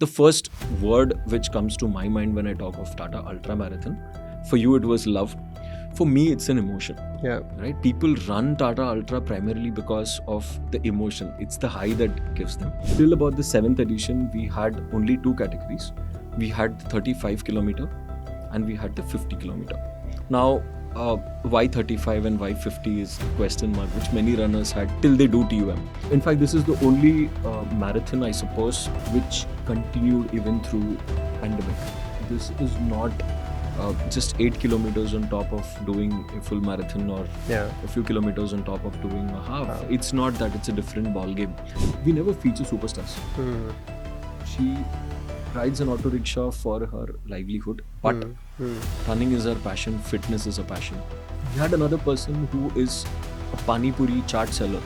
The first word which comes to my mind when I talk of Tata Ultra Marathon, for you it was love. For me, it's an emotion. Yeah. Right? People run Tata Ultra primarily because of the emotion. It's the high that gives them. Till about the 7th edition, we had only 2 categories. We had the 35 kilometer and we had the 50 kilometer. Now, why 35 and why 50 is a question mark which many runners had till they do TUM. In fact, this is the only marathon, I suppose, which continued even through pandemic. This is not just 8 kilometers on top of doing a full marathon or a few kilometers on top of doing a half. Wow. It's not that, it's a different ball game. We never feature superstars. She rides an auto rickshaw for her livelihood, but running is her passion, fitness is a passion. We had another person who is a pani puri chaat seller.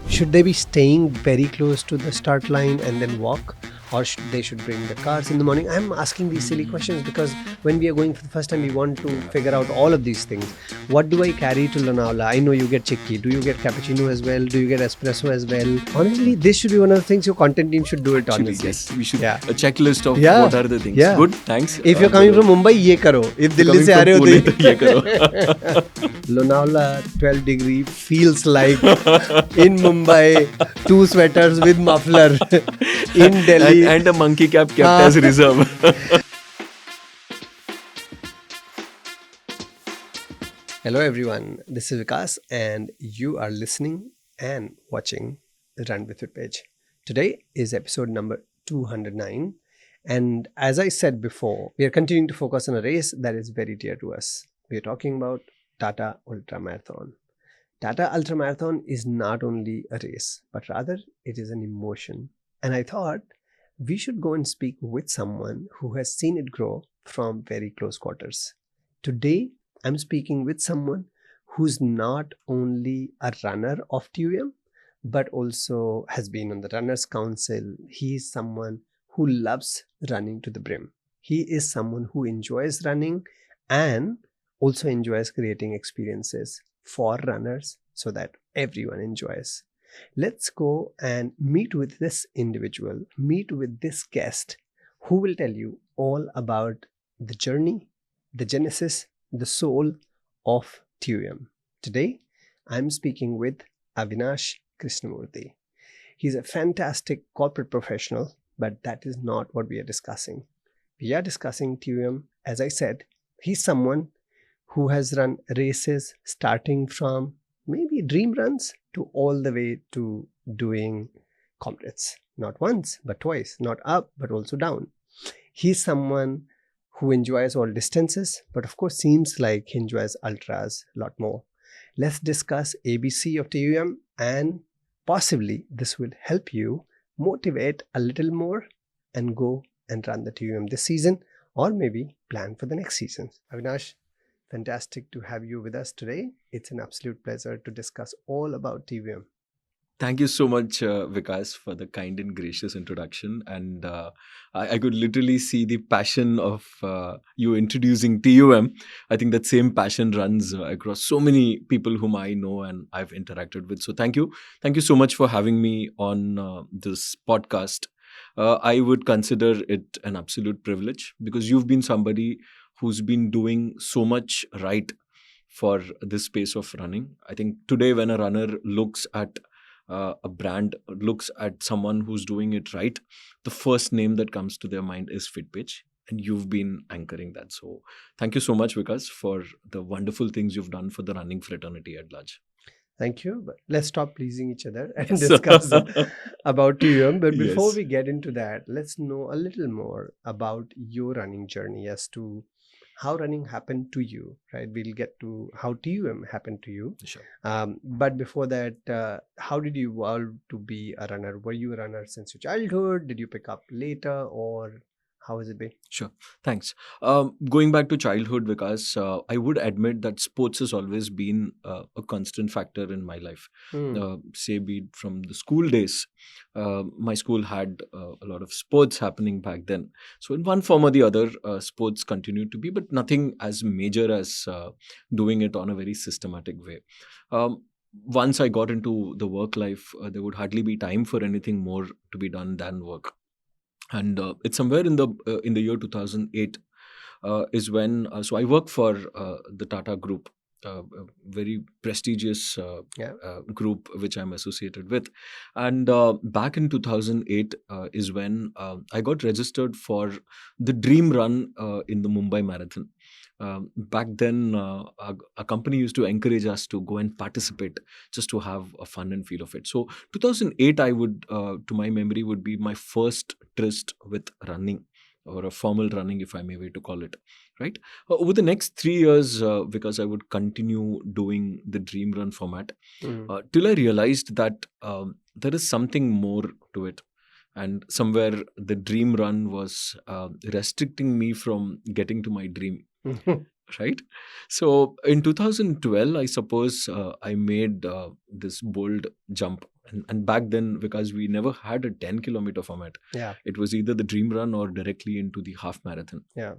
Should they be staying very close to the start line and then walk, or they should bring the cars in the morning? I'm asking these silly questions because when we are going for the first time, we want to figure out all of these things. What do I carry to Lonavala? I know you get chikki. Do you get cappuccino as well? Do you get espresso as well? Honestly, this should be one of the things your content team should do it. Actually, honestly. yes, we should. Yeah. A checklist of Yeah. what are the things. Yeah. Good, thanks. If you're coming from Mumbai, ye karo. If Delhi se aa rahe ho, Pune, to ye karo. Lonavala 12 degree feels like in Mumbai, 2 sweaters with muffler. In Delhi. and a monkey cap kept as reserve. Hello everyone, this is Vikas and you are listening and watching Run with Fitpage. Today is episode number 209, and as I said before, we are continuing to focus on a race that is very dear to us. We are talking about Tata Ultra Marathon. Tata Ultra Marathon is not only a race, but rather it is an emotion. And I thought we should go and speak with someone who has seen it grow from very close quarters. Today, I'm speaking with someone who's not only a runner of TUM, but also has been on the Runners Council. He is someone who loves running to the brim. He is someone who enjoys running and also enjoys creating experiences for runners so that everyone enjoys. Let's go and meet with this individual, meet with this guest who will tell you all about the journey, the genesis, the soul of TUM. Today, I'm speaking with Avinash Krishnamurthi. He's a fantastic corporate professional, but that is not what we are discussing. We are discussing TUM. As I said, he's someone who has run races starting from maybe dream runs to all the way to doing Comrades. Not once, but twice. Not up, but also down. He's someone who enjoys all distances, but of course seems like he enjoys ultras a lot more. Let's discuss ABC of TUM, and possibly this will help you motivate a little more and go and run the TUM this season, or maybe plan for the next season. Avinash, fantastic to have you with us today. It's an absolute pleasure to discuss all about TUM. Thank you so much, Vikas, for the kind and gracious introduction. And I could literally see the passion of you introducing TUM. I think that same passion runs across so many people whom I know and I've interacted with. So thank you. Thank you so much for having me on this podcast. I would consider it an absolute privilege because you've been somebody who's been doing so much right for this space of running. I think today when a runner looks at a brand, looks at someone who's doing it right, the first name that comes to their mind is Fitpage, and you've been anchoring that. So thank you so much, Vikas, for the wonderful things you've done for the running fraternity at large. Thank you. But let's stop pleasing each other and discuss about TUM. But before we get into that, let's know a little more about your running journey as to how running happened to you, right? We'll get to how TUM happened to you. Sure. But before that, how did you evolve to be a runner? Were you a runner since your childhood? Did you pick up later, or how has it been? Sure. Thanks. Going back to childhood, Vikas, I would admit that sports has always been a constant factor in my life. Say, be it from the school days. My school had a lot of sports happening back then. So in one form or the other, sports continued to be, but nothing as major as doing it on a very systematic way. Once I got into the work life, there would hardly be time for anything more to be done than work. and it's somewhere in the year 2008 is when so I work for the Tata Group, a very prestigious Yeah. group which I'm associated with. And back in 2008 is when I got registered for the dream run in the Mumbai Marathon. Back then, a company used to encourage us to go and participate just to have a fun and feel of it. So 2008, I would, to my memory, would be my first tryst with running, or a formal running, if I may way to call it, right? Over the next 3 years, because I would continue doing the dream run format, till I realized that there is something more to it. And somewhere the dream run was restricting me from getting to my dream, right? So in 2012, I suppose I made this bold jump. And back then, because we never had a 10-kilometer format, Yeah. it was either the dream run or directly into the half marathon. Yeah.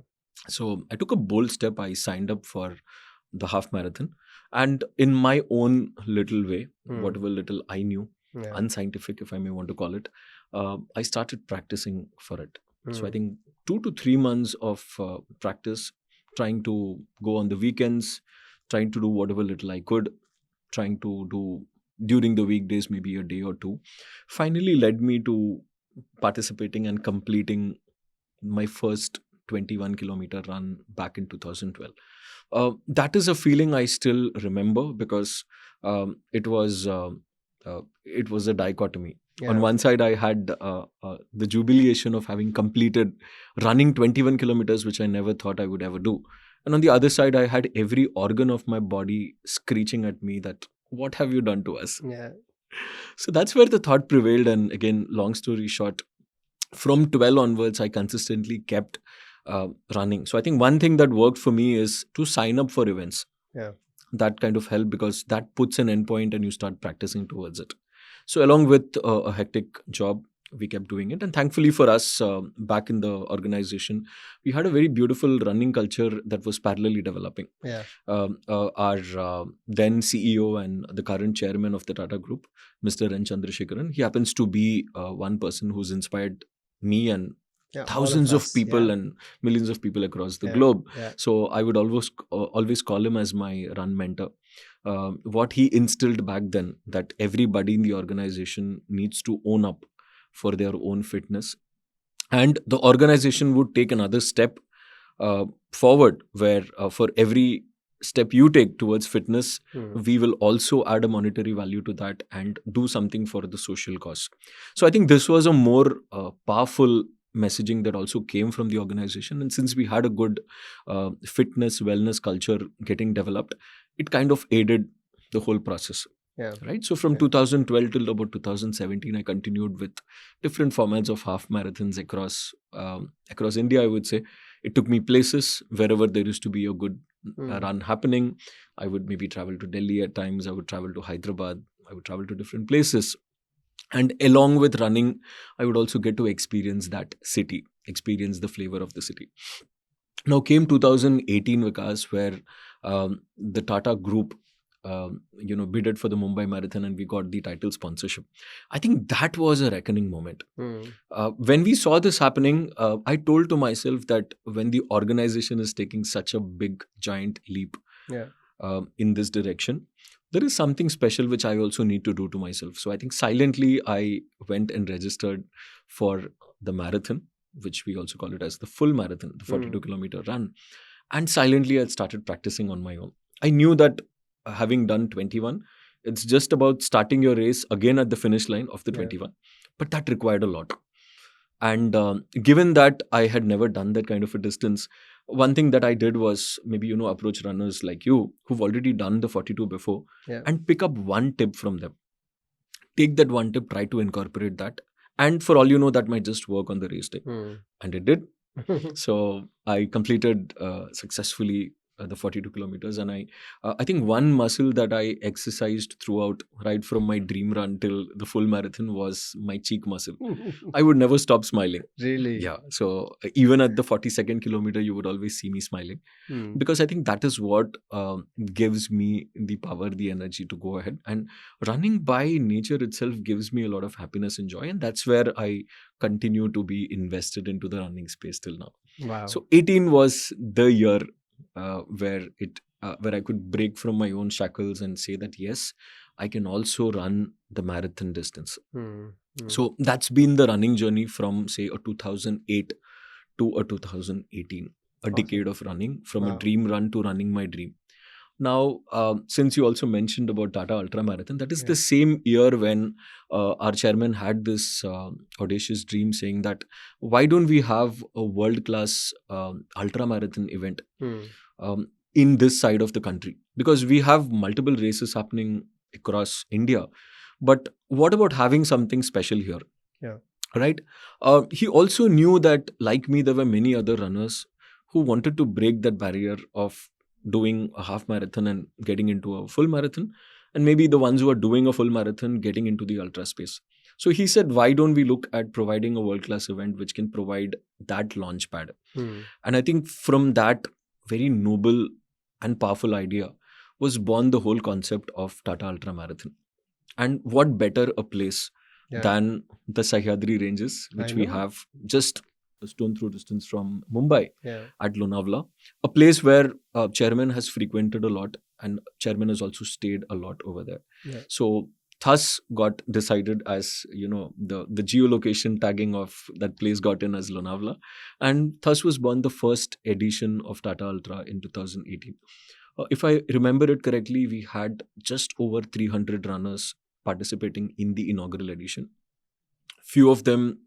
So I took a bold step. I signed up for the half marathon. And in my own little way, whatever little I knew, Yeah. unscientific, if I may want to call it, I started practicing for it. So I think 2 to 3 months of practice, trying to go on the weekends, trying to do whatever little I could, trying to do during the weekdays, maybe a day or two, finally led me to participating and completing my first 21-kilometer run back in 2012. That is a feeling I still remember, because it was a dichotomy. Yeah. On one side, I had the jubilation of having completed running 21 kilometers, which I never thought I would ever do. And on the other side, I had every organ of my body screeching at me that, what have you done to us? Yeah. So that's where the thought prevailed. And again, long story short, from 12 onwards, I consistently kept running. So I think one thing that worked for me is to sign up for events. Yeah. That kind of helped, because that puts an endpoint and you start practicing towards it. So along with a hectic job, we kept doing it. And thankfully for us, back in the organization, we had a very beautiful running culture that was parallelly developing. Yeah. Our then CEO and the current chairman of the Tata Group, Mr. N. Chandrasekharan, he happens to be one person who's inspired me and Yeah, all thousands of us, people yeah. and millions of people across the Yeah, globe. yeah. So I would always call him as my run mentor. What he instilled back then, that everybody in the organization needs to own up for their own fitness, and the organization would take another step forward, where for every step you take towards fitness, we will also add a monetary value to that and do something for the social cause. So I think this was a more powerful messaging that also came from the organization. And since we had a good fitness wellness culture getting developed, it kind of aided the whole process. Yeah. Right. So from 2012 till about 2017, I continued with different formats of half marathons across India, I would say. It took me places wherever there used to be a good run happening. I would maybe travel to Delhi at times. I would travel to Hyderabad. I would travel to different places. And along with running, I would also get to experience that city, experience the flavor of the city. Now came 2018, Vikas, where the Tata Group bidded for the Mumbai Marathon, and we got the title sponsorship. I think that was a reckoning moment. When we saw this happening, I told to myself that when the organization is taking such a big, giant leap in this direction, there is something special which I also need to do to myself. So I think silently I went and registered for the marathon, which we also call it as the full marathon, the 42-kilometer run. And silently I started practicing on my own. I knew that having done 21, it's just about starting your race again at the finish line of the 21. But that required a lot. And given that I had never done that kind of a distance, one thing that I did was maybe, approach runners like you who've already done the 42 before and pick up one tip from them. Take that one tip, try to incorporate that. And for all you know, that might just work on the race day. And it did. So I completed successfully the 42 kilometers. And I think one muscle that I exercised throughout, right from my dream run till the full marathon, was my cheek muscle. I would never stop smiling. Really? Yeah. So even at the 42nd kilometer, you would always see me smiling, because I think that is what gives me the power, the energy to go ahead. And running by nature itself gives me a lot of happiness and joy. And that's where I continue to be invested into the running space till now. Wow. So 18 was the year where I could break from my own shackles and say that, yes, I can also run the marathon distance. So that's been the running journey from, say, a 2008 to a 2018, a decade of running, from a dream run to running my dream. Now, since you also mentioned about Tata Ultra Marathon, that is the same year when our chairman had this audacious dream, saying that why don't we have a world-class ultra marathon event in this side of the country? Because we have multiple races happening across India, but what about having something special here? Yeah. Right? He also knew that, like me, there were many other runners who wanted to break that barrier of doing a half marathon and getting into a full marathon, and maybe the ones who are doing a full marathon getting into the ultra space. So he said, why don't we look at providing a world-class event which can provide that launch pad? And I think from that very noble and powerful idea was born the whole concept of Tata Ultra Marathon. And what better a place than the Sahyadri ranges, which we have just a stone throw distance from Mumbai at Lonavala, a place where chairman has frequented a lot, and chairman has also stayed a lot over there. So thus got decided as, the geolocation tagging of that place got in as Lonavala, and thus was born the first edition of Tata Ultra in 2018. If I remember it correctly, we had just over 300 runners participating in the inaugural edition. Few of them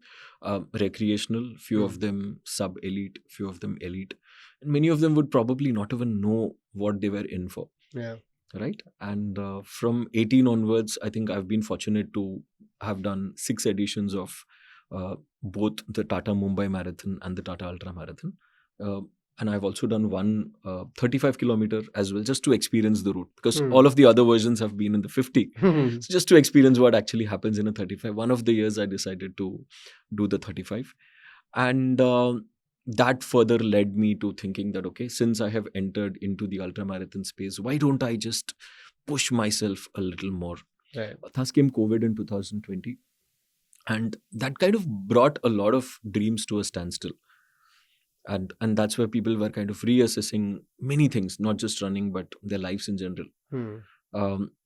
recreational, few of them sub-elite, few of them elite. And many of them would probably not even know what they were in for. Yeah. Right? And from 18 onwards, I think I've been fortunate to have done 6 editions of both the Tata Mumbai Marathon and the Tata Ultra Marathon. And I've also done one 35 kilometer as well, just to experience the route, because all of the other versions have been in the 50. So just to experience what actually happens in a 35. One of the years I decided to do the 35. And that further led me to thinking that, okay, since I have entered into the ultramarathon space, why don't I just push myself a little more? Right. Thus came COVID in 2020. And that kind of brought a lot of dreams to a standstill. And that's where people were kind of reassessing many things, not just running, but their lives in general.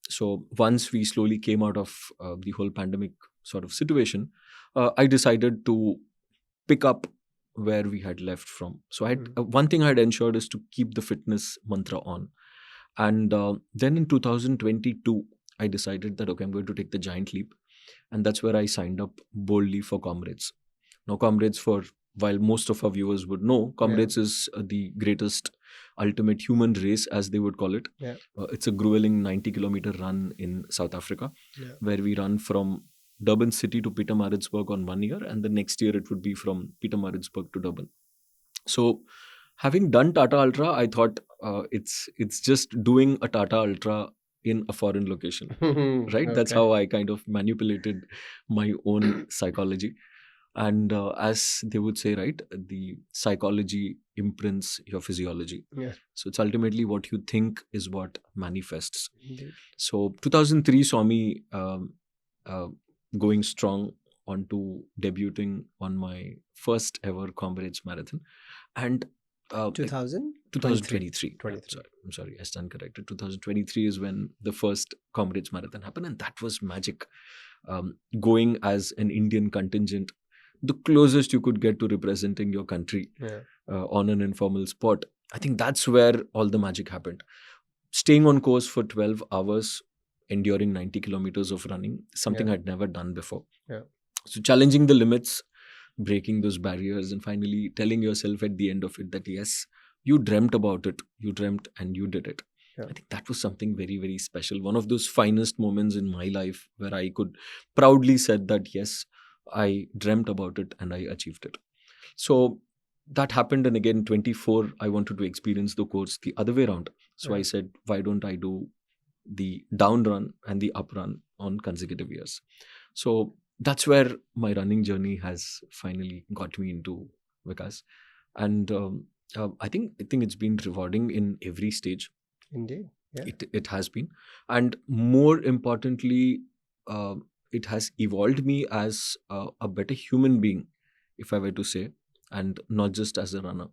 So once we slowly came out of the whole pandemic sort of situation, I decided to pick up where we had left from. So I had, one thing I had ensured is to keep the fitness mantra on. And then in 2022, I decided that, okay, I'm going to take the giant leap. And that's where I signed up boldly for Comrades. Now, Comrades, while most of our viewers would know, Comrades is the greatest ultimate human race, as they would call it. It's a grueling 90-kilometer run in South Africa, where we run from Durban city to Pietermaritzburg on 1 year, and the next year it would be from Pietermaritzburg to Durban. So having done Tata Ultra, I thought it's just doing a Tata Ultra in a foreign location, right? That's how I kind of manipulated my own psychology. And as they would say, right, the psychology imprints your physiology. So it's ultimately what you think is what manifests. So 2003 saw me going strong onto debuting on my first ever Comrades marathon. And 2023. I'm sorry, I stand corrected. 2023 is when the first Comrades marathon happened, and that was magic. Going as an Indian contingent, the closest you could get to representing your country on an informal spot. I think that's where all the magic happened. Staying on course for 12 hours, enduring 90 kilometers of running, something I'd never done before. So challenging the limits, breaking those barriers, and finally telling yourself at the end of it that, yes, you dreamt about it, you dreamt and you did it. I think that was something very, very special. One of those finest moments in my life where I could proudly say that, yes, I dreamt about it and I achieved it. So that happened, and again 24 I wanted to experience the course the other way around. So I Right. said, why don't I do the down run and the up run on consecutive years? So that's where my running journey has finally got me into Vikas. And I think it's been rewarding in every stage. Indeed. Yeah. It has been, and more importantly, uh, it has evolved me as a better human being, if I were to say, and not just as a runner.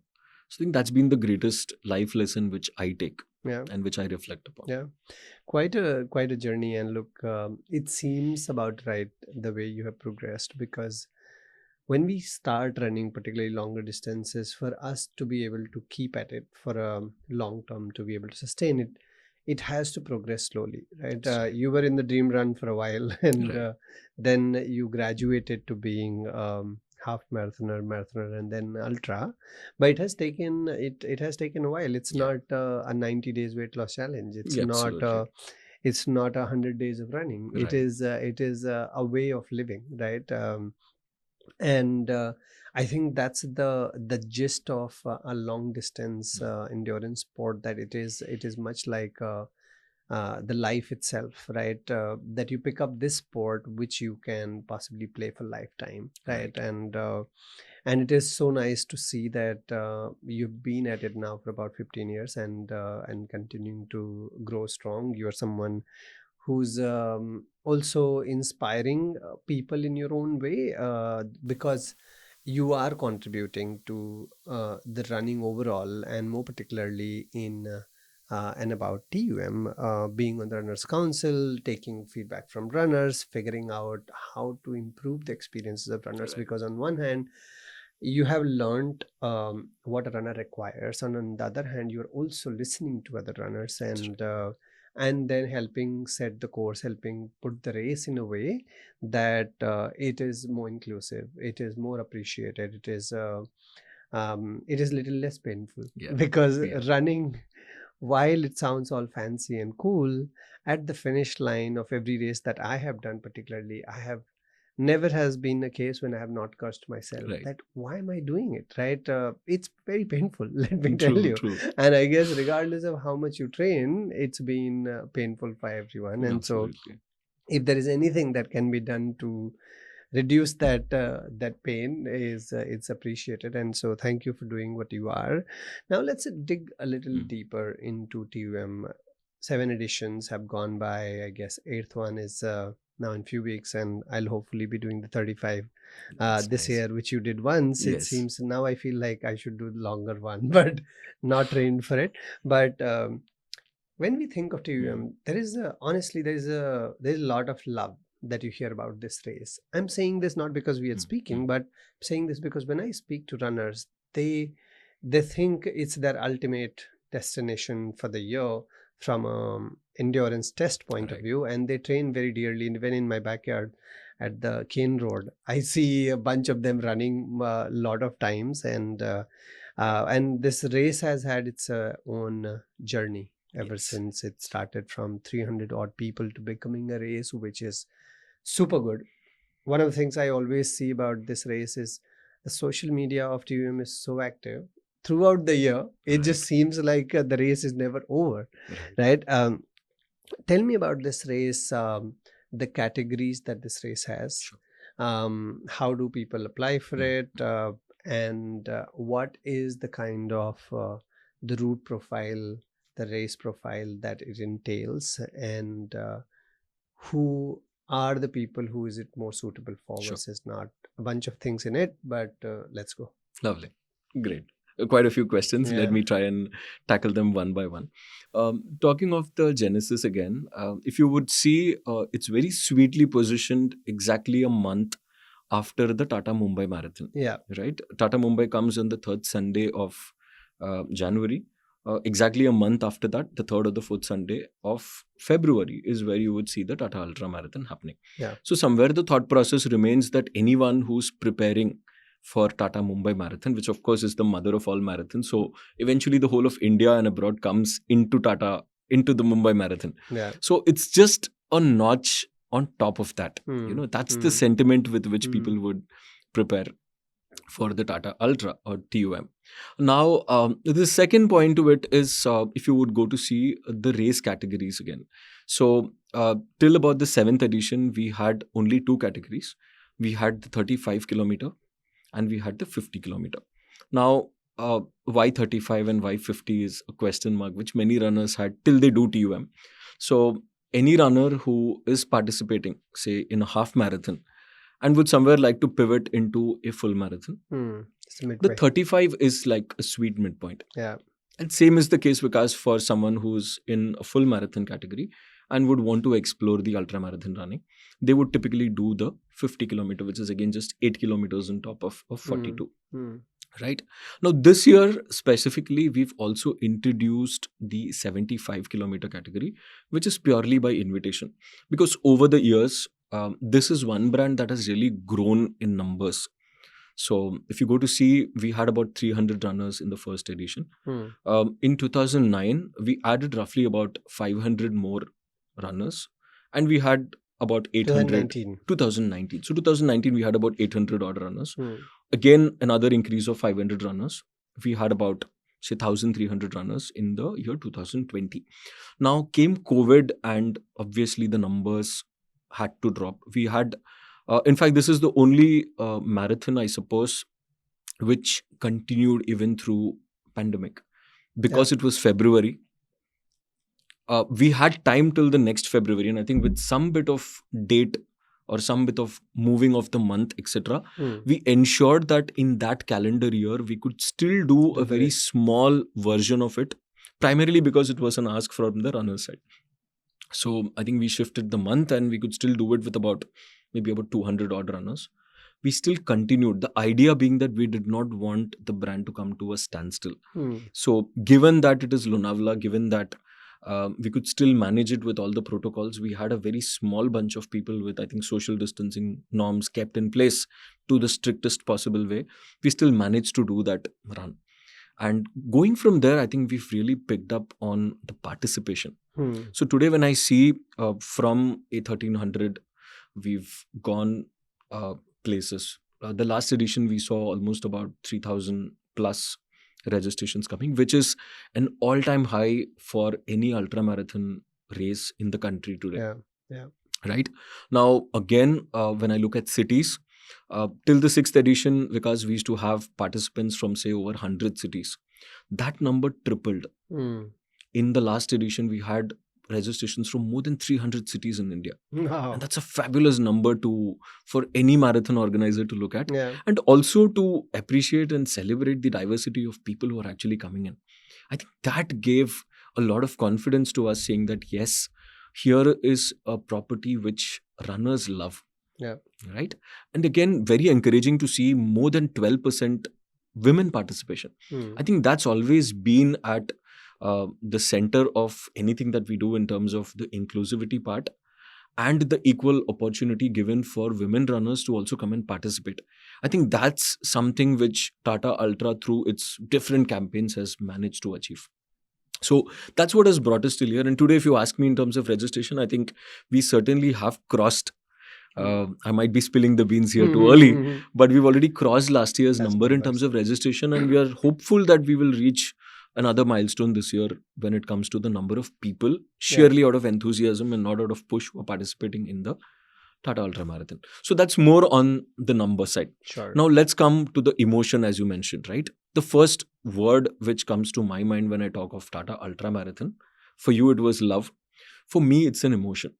So I think that's been the greatest life lesson which I take Yeah. and which I reflect upon. Yeah. Quite a journey, and look, it seems about right the way you have progressed, because when we start running particularly longer distances, for us to be able to keep at it for a long term, to be able to sustain it, it has to progress slowly, right? That's right. You were in the dream run for a while, and Right. then you graduated to being half marathoner, and then ultra. But it has taken a while. It's Yeah. not a 90 days weight loss challenge. Yeah, absolutely. It's not 100 days of running. Right. It is a way of living, right? And I think that's the gist of a long distance endurance sport, that it is much like the life itself, right? That you pick up this sport which you can possibly play for lifetime, right? Right. And it is so nice to see that you've been at it now for about 15 years, and continuing to grow strong. You're someone who's also inspiring people in your own way, because you are contributing to the running overall, and more particularly in and about TUM, being on the Runners Council, taking feedback from runners, figuring out how to improve the experiences of runners. Right. Because on one hand, you have learned what a runner requires, and on the other hand, you're also listening to other runners, That's right. and then helping set the course, helping put the race in a way that it is more inclusive, it is more appreciated, it is little less painful. Yeah. Because Yeah. running, while it sounds all fancy and cool, at the finish line of every race that I have done, particularly, I have never has been a case when I have not cursed myself Right. that why am I doing it, right? It's very painful, let me tell True. you. True. And I guess regardless of how much you train, it's been painful for everyone. And so Absolutely. if there is anything that can be done to reduce that pain, is it's appreciated. And so thank you for doing what you are. Now let's dig a little Mm. deeper into TUM. 7 editions have gone by. I guess eighth one is now in few weeks, and I'll hopefully be doing the 35 That's this nice. year, which you did once. It Yes. seems now I feel like I should do the longer one, but not trained for it. But when we think of Mm. TUM, honestly there's a lot of love that you hear about this race. I'm saying this not because we are Mm. speaking, Mm. but I'm saying this because when I speak to runners, they think it's their ultimate destination for the year from endurance test point of Right. view, and they train very dearly. And even in my backyard at the Cane Road, I see a bunch of them running a lot of times, and this race has had its own journey ever Yes. since it started, from 300 odd people to becoming a race which is super good. One of the things I always see about this race is the social media of TUM is so active throughout the year. It Right. just seems like the race is never over, Right. right? Tell me about this race, the categories that this race has. Sure. How do people apply for Mm. it? And what is the kind of the route profile, the race profile that it entails? And who are the people who is it more suitable for Sure. versus not? A bunch of things in it, but let's go. Lovely. Great. Quite a few questions. Let Yeah. me try and tackle them one by one. Talking of the Genesis again, if you would see, it's very sweetly positioned exactly a month after the Tata Mumbai Marathon. Yeah. Right? Tata Mumbai comes on the third Sunday of January. Exactly a month after that, the third or the fourth Sunday of February is where you would see the Tata Ultra Marathon happening. Yeah. So somewhere the thought process remains that anyone who's preparing for Tata Mumbai Marathon, which of course is the mother of all marathons. So eventually the whole of India and abroad comes into the Mumbai Marathon. Yeah. So it's just a notch on top of that. Hmm. That's the sentiment with which Hmm. people would prepare. for the Tata Ultra or TUM. Now, the second point to it is if you would go to see the race categories again. So, till about the 7th edition, we had only two categories. We had the 35 kilometer and we had the 50 kilometer. Now, why 35 and why 50 is a question mark, which many runners had till they do TUM. So, any runner who is participating, say, in a half marathon, and would somewhere like to pivot into a full marathon, It's a the midway. 35 is like a sweet midpoint. Yeah. And same is the case because for someone who's in a full marathon category and would want to explore the ultra marathon running, they would typically do the 50 kilometer, which is again just 8 kilometers on top of 42. Right now, this year specifically, we've also introduced the 75 kilometer category, which is purely by invitation, because over the years, this is one brand that has really grown in numbers. So if you go to see, we had about 300 runners in the first edition. In 2009, we added roughly about 500 more runners, and we had about 800. 2019. So 2019, we had about 800 odd runners. Again, another increase of 500 runners. We had about, say, 1,300 runners in the year 2020. Now came COVID, and obviously the numbers had to drop. We had, in fact, this is the only marathon, I suppose, which continued even through pandemic, because it was February. We had time till the next February, and I think with some bit of date or some bit of moving of the month, etc., we ensured that in that calendar year, we could still do a very small version of it, primarily because it was an ask from the runner side. So I think we shifted the month and we could still do it with maybe about 200 odd runners. We still continued, the idea being that we did not want the brand to come to a standstill. So given that it is Lonavala, given that we could still manage it with all the protocols, we had a very small bunch of people with, I think, social distancing norms kept in place to the strictest possible way. We still managed to do that run. And going from there, I think we've really picked up on the participation. So today when I see from a 1300, we've gone places. The last edition, we saw almost about 3,000 plus registrations coming, which is an all-time high for any ultramarathon race in the country today. Right now, again, when I look at cities, till the 6th edition, because we used to have participants from, say, over 100 cities, that number tripled. In the last edition, we had registrations from more than 300 cities in India. And that's a fabulous number for any marathon organizer to look at, and also to appreciate and celebrate the diversity of people who are actually coming in. I think that gave a lot of confidence to us, saying that yes, here is a property which runners love. Right. And again, very encouraging to see more than 12% women participation. I think that's always been at the center of anything that we do in terms of the inclusivity part and the equal opportunity given for women runners to also come and participate. I think that's something which Tata Ultra, through its different campaigns, has managed to achieve. So that's what has brought us till here. And today, if you ask me in terms of registration, I think we certainly have crossed. I might be spilling the beans here too early, but we've already crossed last year's number in terms of registration, and we are hopeful that we will reach another milestone this year when it comes to the number of people sheerly out of enthusiasm and not out of push who are participating in the Tata Ultra Marathon. So that's more on the number side. Now let's come to the emotion, as you mentioned, right? The first word which comes to my mind when I talk of Tata Ultra Marathon, for you it was love. For me, it's an emotion.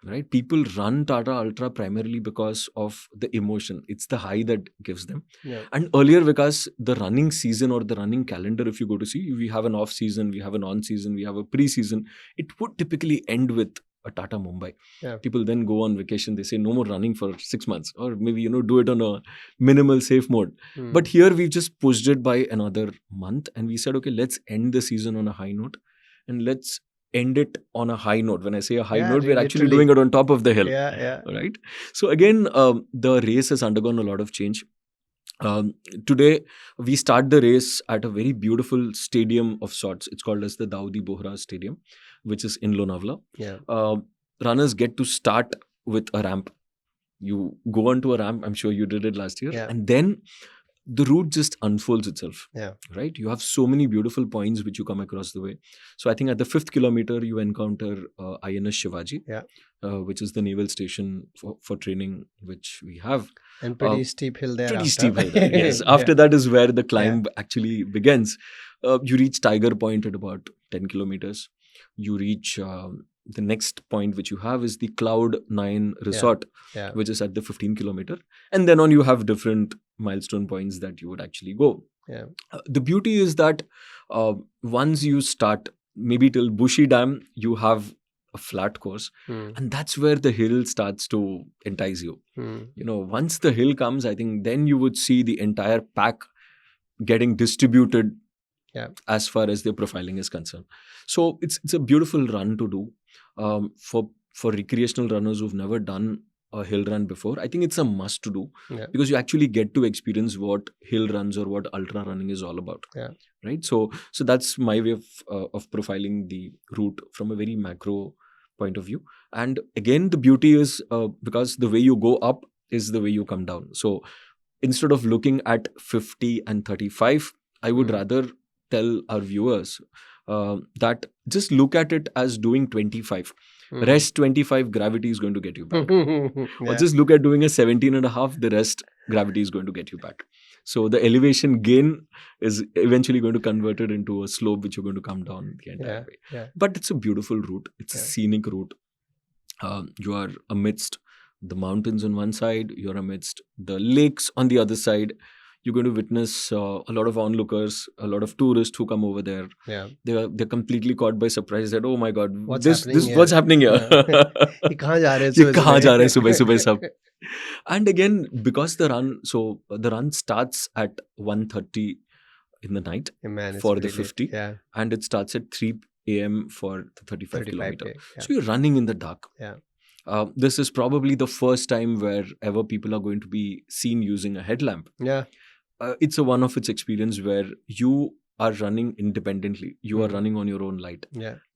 Right? People run Tata Ultra primarily because of the emotion. It's the high that gives them. And earlier, because the running season or the running calendar, if you go to see, we have an off season, we have an on season, we have a pre-season. It would typically end with a Tata Mumbai. People then go on vacation. They say no more running for 6 months, or maybe, do it on a minimal safe mode. But here we've just pushed it by another month, and we said, okay, let's end the season on a high note, and let's end it on a high note. When I say a high note, we're actually doing it on top of the hill. Right? So again, the race has undergone a lot of change. Today, we start the race at a very beautiful stadium of sorts. It's called as the Dawoodi Bohra Stadium, which is in Lonavala. Runners get to start with a ramp. You go onto a ramp. I'm sure you did it last year. And then the route just unfolds itself. Yeah. Right? You have so many beautiful points which you come across the way. So I think at the 5th kilometer, you encounter INS Shivaji, Yeah. which is the naval station for training, which we have. And pretty steep hill there. Pretty after. steep hill there, yes. Yeah. After that is where the climb actually begins. You reach Tiger Point at about 10 kilometers. You reach the next point which you have is the Cloud 9 resort, Yeah. which is at the 15 kilometer. And then on you have different milestone points that you would actually go. Yeah. The beauty is that once you start, maybe till Bushi Dam, you have a flat course, and that's where the hill starts to entice you. You know, once the hill comes, I think then you would see the entire pack getting distributed as far as their profiling is concerned. So it's a beautiful run to do for recreational runners who've never done a hill run before. I think it's a must to do, because you actually get to experience what hill runs or what ultra running is all about. Right? So that's my way of profiling the route from a very macro point of view. And again, the beauty is because the way you go up is the way you come down. So instead of looking at 50 and 35, I would rather tell our viewers that just look at it as doing 25. Rest 25, gravity is going to get you back. Or just look at doing a 17 and a half, the rest gravity is going to get you back. So the elevation gain is eventually going to convert it into a slope which you're going to come down the entire way. But it's a beautiful route. It's a scenic route. You are amidst the mountains on one side, you're amidst the lakes on the other side. You're going to witness a lot of onlookers, a lot of tourists who come over there. They're completely caught by surprise that, oh my God, what's happening here? ये कहाँ जा रहे हैं सुबह सब? And again, because the run starts at 1:30 in the night for the 50, and it starts at 3 a.m. for the 35 kilometer. So you're running in the dark. This is probably the first time where ever people are going to be seen using a headlamp. It's a one of its experience where you are running independently. You are running on your own light.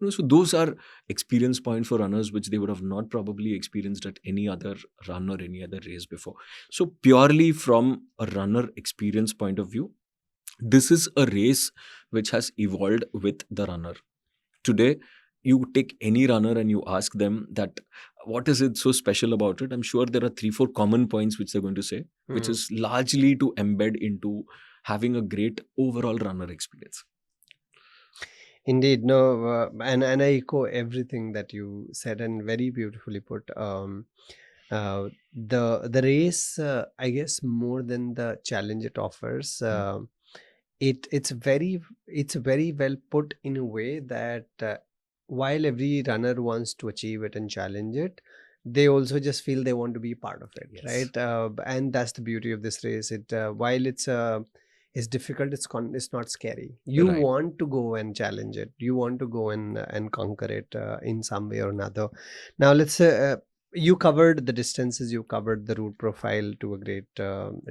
So those are experience points for runners which they would have not probably experienced at any other run or any other race before. So purely from a runner experience point of view, this is a race which has evolved with the runner. Today, you take any runner and you ask them that what is it so special about it? I'm sure there are 3-4 common points which they're going to say, which is largely to embed into having a great overall runner experience. Indeed, no, and I echo everything that you said, and very beautifully put. The race, I guess, more than the challenge it offers, it's very well put in a way that while every runner wants to achieve it and challenge it, they also just feel they want to be part of it, right? And that's the beauty of this race. It while it's difficult, it's not scary. You want to go and challenge it. You want to go and conquer it in some way or another. Now let's say you covered the distances, you covered the route profile to a great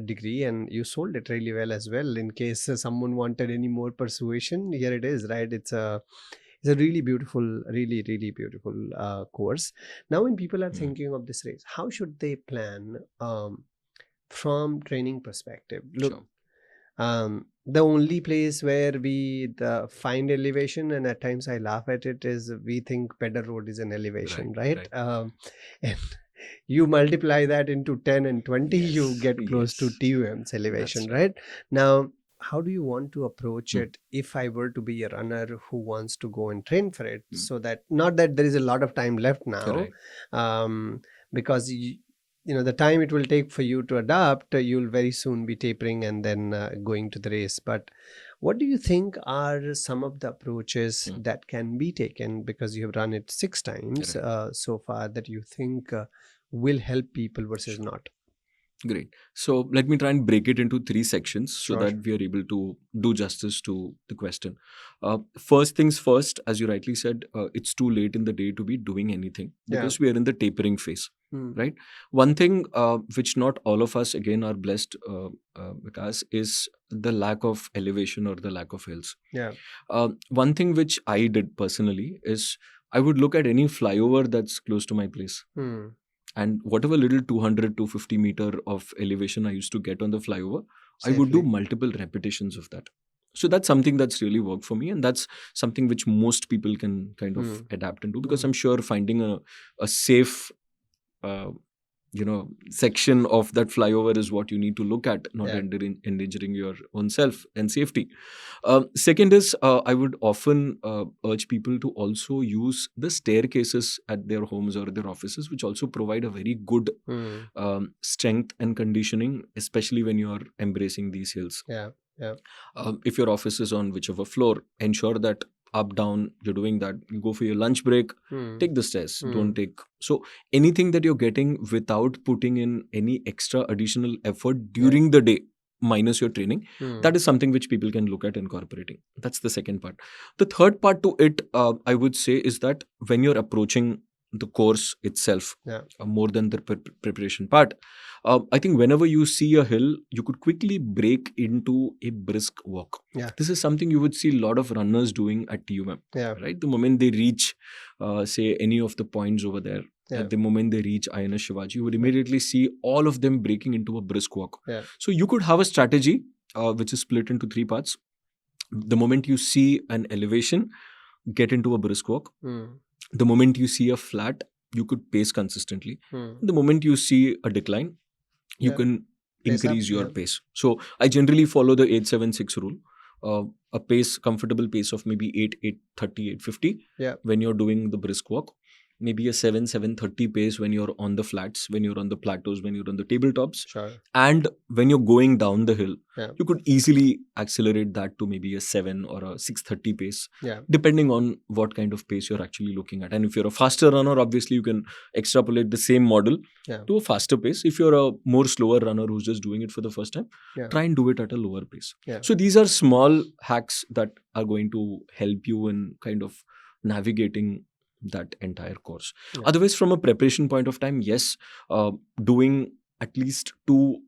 degree, and you sold it really well as well. In case someone wanted any more persuasion, here it is, right? It's a really beautiful, really beautiful course. Now, when people are thinking of this race, how should they plan from training perspective? Look, the only place where we find elevation, and at times I laugh at it, is we think Pedder Road is an elevation, right? And you multiply that into 10 and 20, you get close to TUM's elevation, right? Now, how do you want to approach it if I were to be a runner who wants to go and train for it? So that, not that there is a lot of time left now, because you know the time it will take for you to adapt, you'll very soon be tapering and then going to the race. But what do you think are some of the approaches that can be taken, because you have run it 6 times so far, that you think will help people versus not? Great. So let me try and break it into 3 sections so that we are able to do justice to the question. First things first, as you rightly said, it's too late in the day to be doing anything because we are in the tapering phase, right? One thing which not all of us again are blessed, Vikas, is the lack of elevation or the lack of hills. One thing which I did personally is I would look at any flyover that's close to my place. And whatever little 200, 250 meter of elevation I used to get on the flyover, I would do Safely. multiple repetitions of that. So that's something that's really worked for me, and that's something which most people can kind of adapt and do, because I'm sure finding a safe section of that flyover is what you need to look at, not Yeah. endangering your own self and safety. Second is, I would often urge people to also use the staircases at their homes or their offices, which also provide a very good strength and conditioning, especially when you are embracing these hills. Yeah. If your office is on whichever floor, ensure that up, down, you're doing that. You go for your lunch break, take the stairs. Don't take... So anything that you're getting without putting in any extra additional effort during the day, minus your training, that is something which people can look at incorporating. That's the second part. The third part to it, I would say, is that when you're approaching the course itself, more than the preparation part, I think whenever you see a hill, you could quickly break into a brisk walk. This is something you would see a lot of runners doing at TUM. Right? The moment they reach, say, any of the points over there, at the moment they reach INS Shivaji, you would immediately see all of them breaking into a brisk walk. So you could have a strategy which is split into three parts. The moment you see an elevation, get into a brisk walk. The moment you see a flat, you could pace consistently. The moment you see a decline, you can increase your pace. So I generally follow the 8-7-6 rule. A comfortable pace of maybe 8:30, 8:50 when you're doing the brisk walk. Maybe a 7:30 pace when you're on the flats, when you're on the plateaus, when you're on the tabletops. And when you're going down the hill, you could easily accelerate that to maybe a 7 or a 6:30 pace, depending on what kind of pace you're actually looking at. And if you're a faster runner, obviously you can extrapolate the same model to a faster pace. If you're a more slower runner who's just doing it for the first time, try and do it at a lower pace. So these are small hacks that are going to help you in kind of navigating that entire course. Otherwise, from a preparation point of time, yes, doing at least 2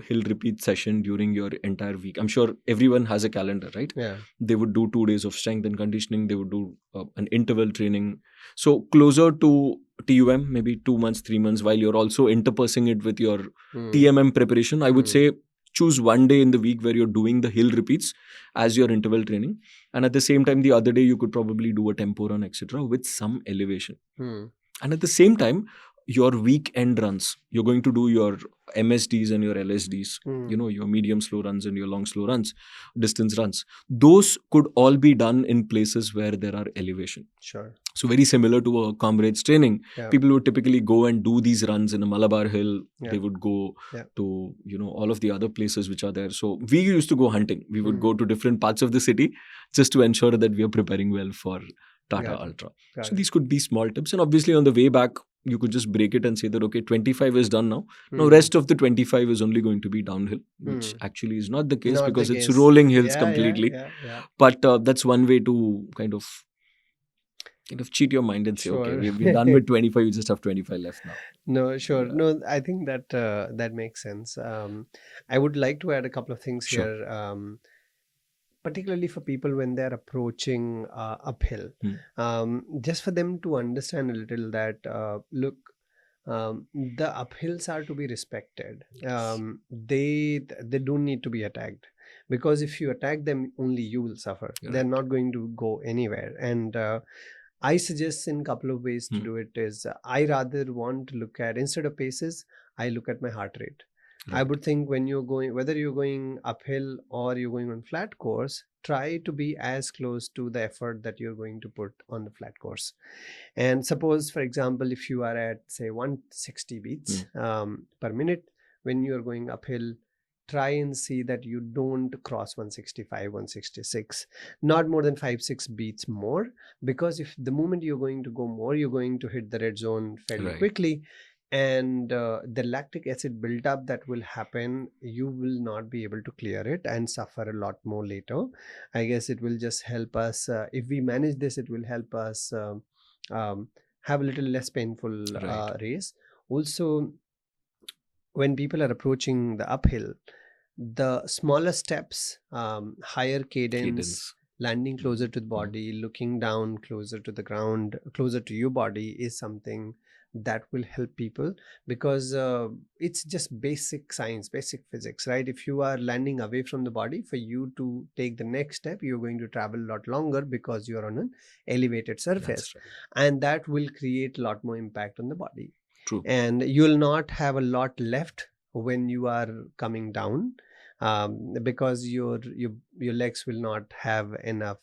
hill repeat session during your entire week. I'm sure everyone has a calendar, right? They would do 2 days of strength and conditioning. They would do an interval training. So closer to TUM, maybe 2 months, 3 months, while you're also interpersing it with your TMM preparation, I would say choose one day in the week where you're doing the hill repeats as your interval training. And at the same time, the other day, you could probably do a tempo run, etc. with some elevation. And at the same time, your weekend runs, you're going to do your MSDs and your LSDs, your medium slow runs and your long slow runs, distance runs. Those could all be done in places where there are elevation. So very similar to a Comrades training, people would typically go and do these runs in a Malabar Hill. They would go to, all of the other places which are there. So we used to go hunting. We would go to different parts of the city just to ensure that we are preparing well for Tata Ultra. So these could be small tips. And obviously on the way back, you could just break it and say that, okay, 25 is done now. Now rest of the 25 is only going to be downhill, which actually is not the case, because it's rolling hills completely. But that's one way to kind of cheat your mind and say, okay, we're done with 25, you just have 25 left now. No, sure. No, I think that that makes sense. I would like to add a couple of things here. Particularly for people when they're approaching uphill, just for them to understand a little that, look, the uphills are to be respected. They don't need to be attacked, because if you attack them, only you will suffer. They're not going to go anywhere. And I suggest in a couple of ways to do it is, I rather want to look at, instead of paces, I look at my heart rate. I would think when you're going, whether you're going uphill or you're going on flat course, try to be as close to the effort that you're going to put on the flat course. And suppose, for example, if you are at, say, 160 beats per minute, when you're going uphill, try and see that you don't cross 165, 166, not more than 5-6 beats more, because if the moment you're going to go more, you're going to hit the red zone fairly quickly. And the lactic acid buildup that will happen, you will not be able to clear it and suffer a lot more later. I guess it will just help us, if we manage this, it will help us have a little less painful race. Also, when people are approaching the uphill, the smaller steps, higher cadence, landing closer to the body, looking down closer to the ground, closer to your body, is something that will help people, because it's just basic science, basic physics, right? If you are landing away from the body, for you to take the next step, you're going to travel a lot longer because you're on an elevated surface. That's right. And that will create a lot more impact on the body. True. And you'll not have a lot left when you are coming down, because your legs will not have enough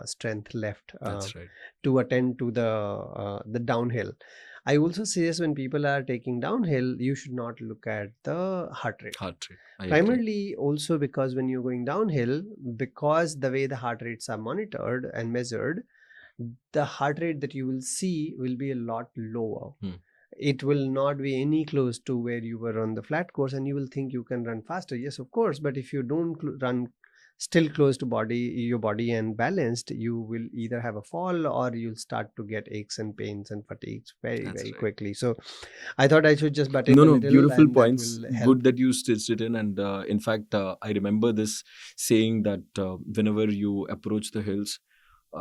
strength left That's right. to attend to the downhill. I also suggest when people are taking downhill, you should not look at the heart rate. Heart rate. I agree. Primarily also because when you're going downhill, because the way the heart rates are monitored and measured, the heart rate that you will see will be a lot lower. It will not be any close to where you were on the flat course, and you will think you can run faster. Yes, of course, but if you don't run still close to your body and balanced, you will either have a fall or you'll start to get aches and pains and fatigues very That's very right. quickly. So I thought I should just butt in a No, little, beautiful and points. that will help. Good that you stitched it in. And in fact, I remember this saying that whenever you approach the hills,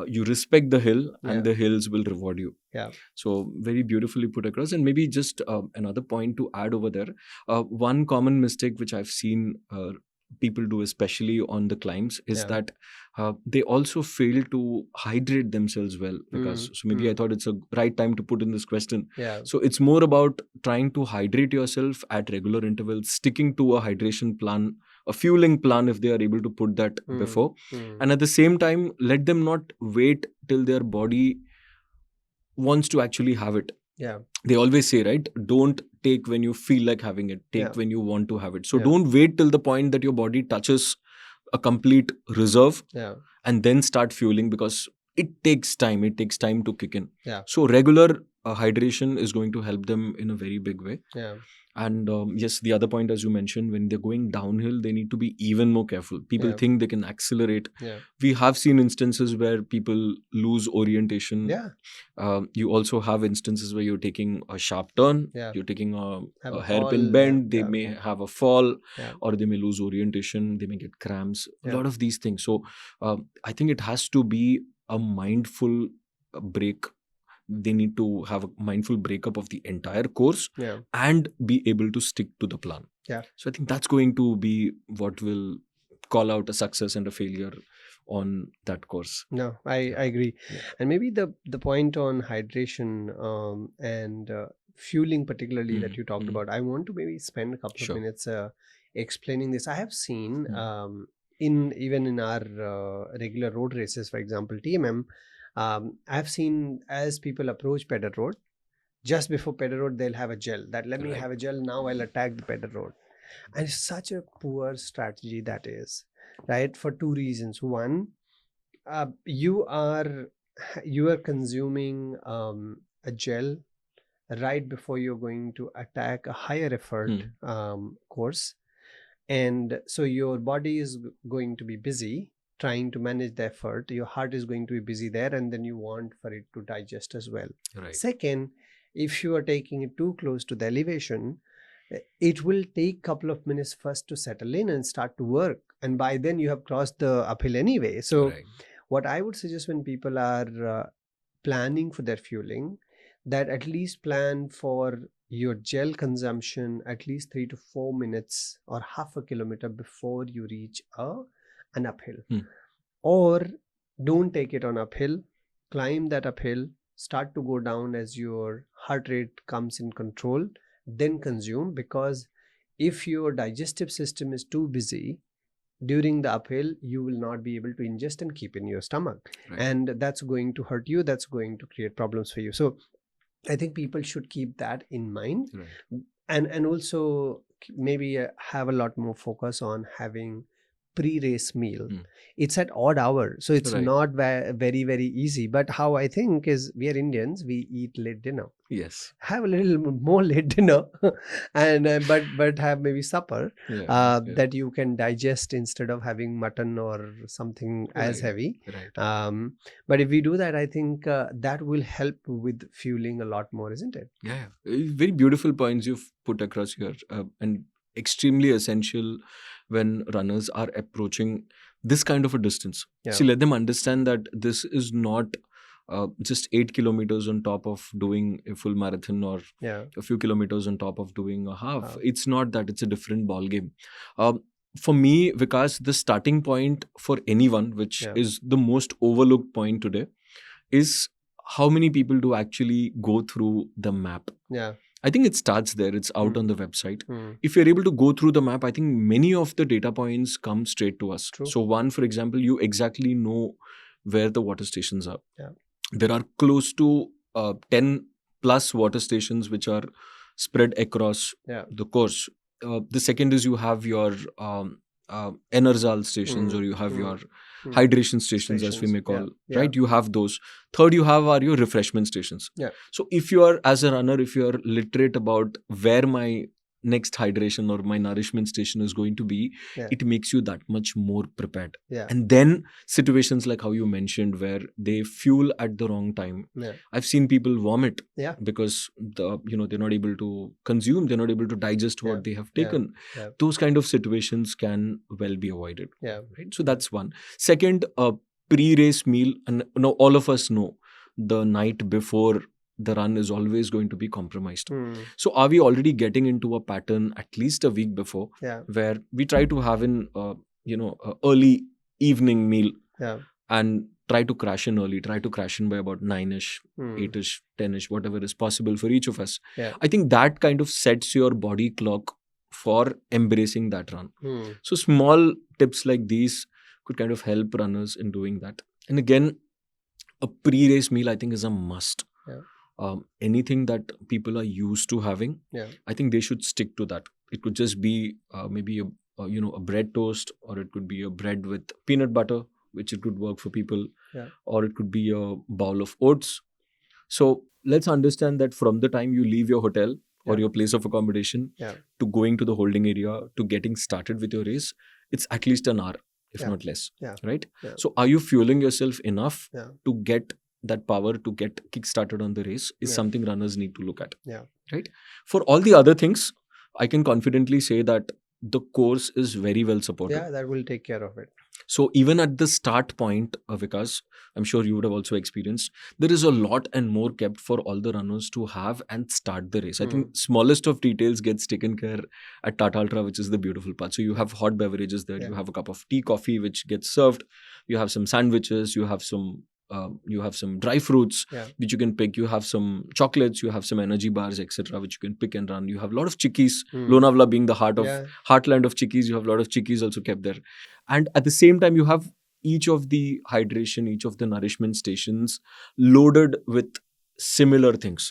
you respect the hill, Yeah. and the hills will reward you. Yeah. So very beautifully put across. And maybe just another point to add over there. One common mistake which I've seen people do, especially on the climbs, is Yeah. that they also fail to hydrate themselves well. Because so maybe I thought it's a right time to put in this question. Yeah. So it's more about trying to hydrate yourself at regular intervals, sticking to a hydration plan, a fueling plan if they are able to put that before. And at the same time, let them not wait till their body wants to actually have it. Yeah. They always say, right, don't take when you feel like having it, take Yeah. when you want to have it. So Yeah. don't wait till the point that your body touches a complete reserve Yeah. and then start fueling, because it takes time to kick in. Yeah. So regular hydration is going to help them in a very big way. Yeah. And yes, the other point, as you mentioned, when they're going downhill, they need to be even more careful. People Yeah. think they can accelerate. Yeah. We have seen instances where people lose orientation. Yeah. You also have instances where you're taking a sharp turn, Yeah. you're taking Have a a hairpin fall, bend, they yeah. may have a fall, Yeah. or they may lose orientation, they may get cramps, a Yeah. lot of these things. So I think it has to be a mindful break. They need to have a mindful breakup of the entire course, Yeah. and be able to stick to the plan. Yeah. So I think that's going to be what will call out a success and a failure on that course. No, I agree. Yeah. And maybe the point on hydration and fueling particularly that you talked about, I want to maybe spend a couple Sure. of minutes explaining this. I have seen Mm. even in our regular road races, for example, TMM, I've seen as people approach Pedder Road, just before Pedder Road, they'll have a gel. That let me Right. have a gel, now I'll attack the Pedder Road. And it's such a poor strategy that is, right? For two reasons. One, you are consuming a gel right before you're going to attack a higher effort course, and so your body is going to be busy trying to manage the effort. Your heart is going to be busy there, and then you want for it to digest as well. Right. Second, if you are taking it too close to the elevation, it will take couple of minutes first to settle in and start to work, and by then you have crossed the uphill anyway. So Right. what I would suggest when people are planning for their fueling, that at least plan for your gel consumption at least 3 to 4 minutes or half a kilometer before you reach an uphill. Or don't take it on uphill, climb that uphill, start to go down as your heart rate comes in control, then consume. Because if your digestive system is too busy during the uphill, you will not be able to ingest and keep in your stomach. Right. And that's going to hurt you, that's going to create problems for you. So I think people should keep that in mind. Right. And also maybe have a lot more focus on having pre-race meal. It's at odd hour, so it's Right. not very very easy. But how I think is, we are Indians, we eat late dinner. Yes. Have a little more late dinner and but have maybe supper Yeah. that you can digest instead of having mutton or something as Right. heavy. Right. But if we do that, I think that will help with fueling a lot more, isn't it? Yeah. Very beautiful points you've put across here, and extremely essential when runners are approaching this kind of a distance. Yeah. See, let them understand that this is not just 8 kilometers on top of doing a full marathon, or Yeah. a few kilometers on top of doing a half. Half. It's not that, it's a different ball game. For me, Vikas, the starting point for anyone, which Yeah. is the most overlooked point today, is how many people do actually go through the map. Yeah. I think it starts there. It's out on Mm. the website. Mm. If you're able to go through the map, I think many of the data points come straight to us. True. So one, for example, you exactly know where the water stations are. Yeah. There are close to 10 plus water stations which are spread across Yeah. the course. The second is you have your Enerzal stations, or you have your hydration stations, as we may call, Yeah. right? You have those. Third, you have are your refreshment stations. Yeah. So if you are, as a runner, if you are literate about where my next hydration or my nourishment station is going to be, Yeah. it makes you that much more prepared. Yeah. And then situations like how you mentioned, where they fuel at the wrong time. Yeah. I've seen people vomit Yeah. because they're not able to consume, they're not able to digest what Yeah. they have Yeah. taken. Yeah. Those kind of situations can well be avoided. Yeah. Right? So that's one. Second, a pre-race meal, and all of us know the night before the run is always going to be compromised. So are we already getting into a pattern at least a week before, Yeah. where we try to have an a early evening meal, Yeah. and try to crash in early, try to crash in by about 9ish, 8ish, 10ish, whatever is possible for each of us. Yeah. I think that kind of sets your body clock for embracing that run. So small tips like these could kind of help runners in doing that. And again, a pre-race meal, I think, is a must. Yeah. Anything that people are used to having, Yeah. I think they should stick to that. It could just be maybe a bread toast, or it could be a bread with peanut butter, which it could work for people. Yeah. Or it could be a bowl of oats. So let's understand that from the time you leave your hotel or Yeah. your place of accommodation Yeah. to going to the holding area to getting started with your race, it's at least an hour, if Yeah. not less. Yeah. Right? Yeah. So are you fueling yourself enough Yeah. to get that power to get kick-started on the race is Yeah. something runners need to look at. Yeah. Right? For all the other things, I can confidently say that the course is very well supported. Yeah, that will take care of it. So even at the start point, Vikas, I'm sure you would have also experienced, there is a lot and more kept for all the runners to have and start the race. I think smallest of details gets taken care at Tata Ultra, which is the beautiful part. So you have hot beverages there. Yeah. You have a cup of tea, coffee, which gets served. You have some sandwiches. You have some dry fruits, Yeah. which you can pick. You have some chocolates. You have some energy bars, etc., which you can pick and run. You have a lot of chikkis. Lonavala being the heartland of chikkis, you have a lot of chikkis also kept there. And at the same time, you have each of the hydration, each of the nourishment stations loaded with similar things.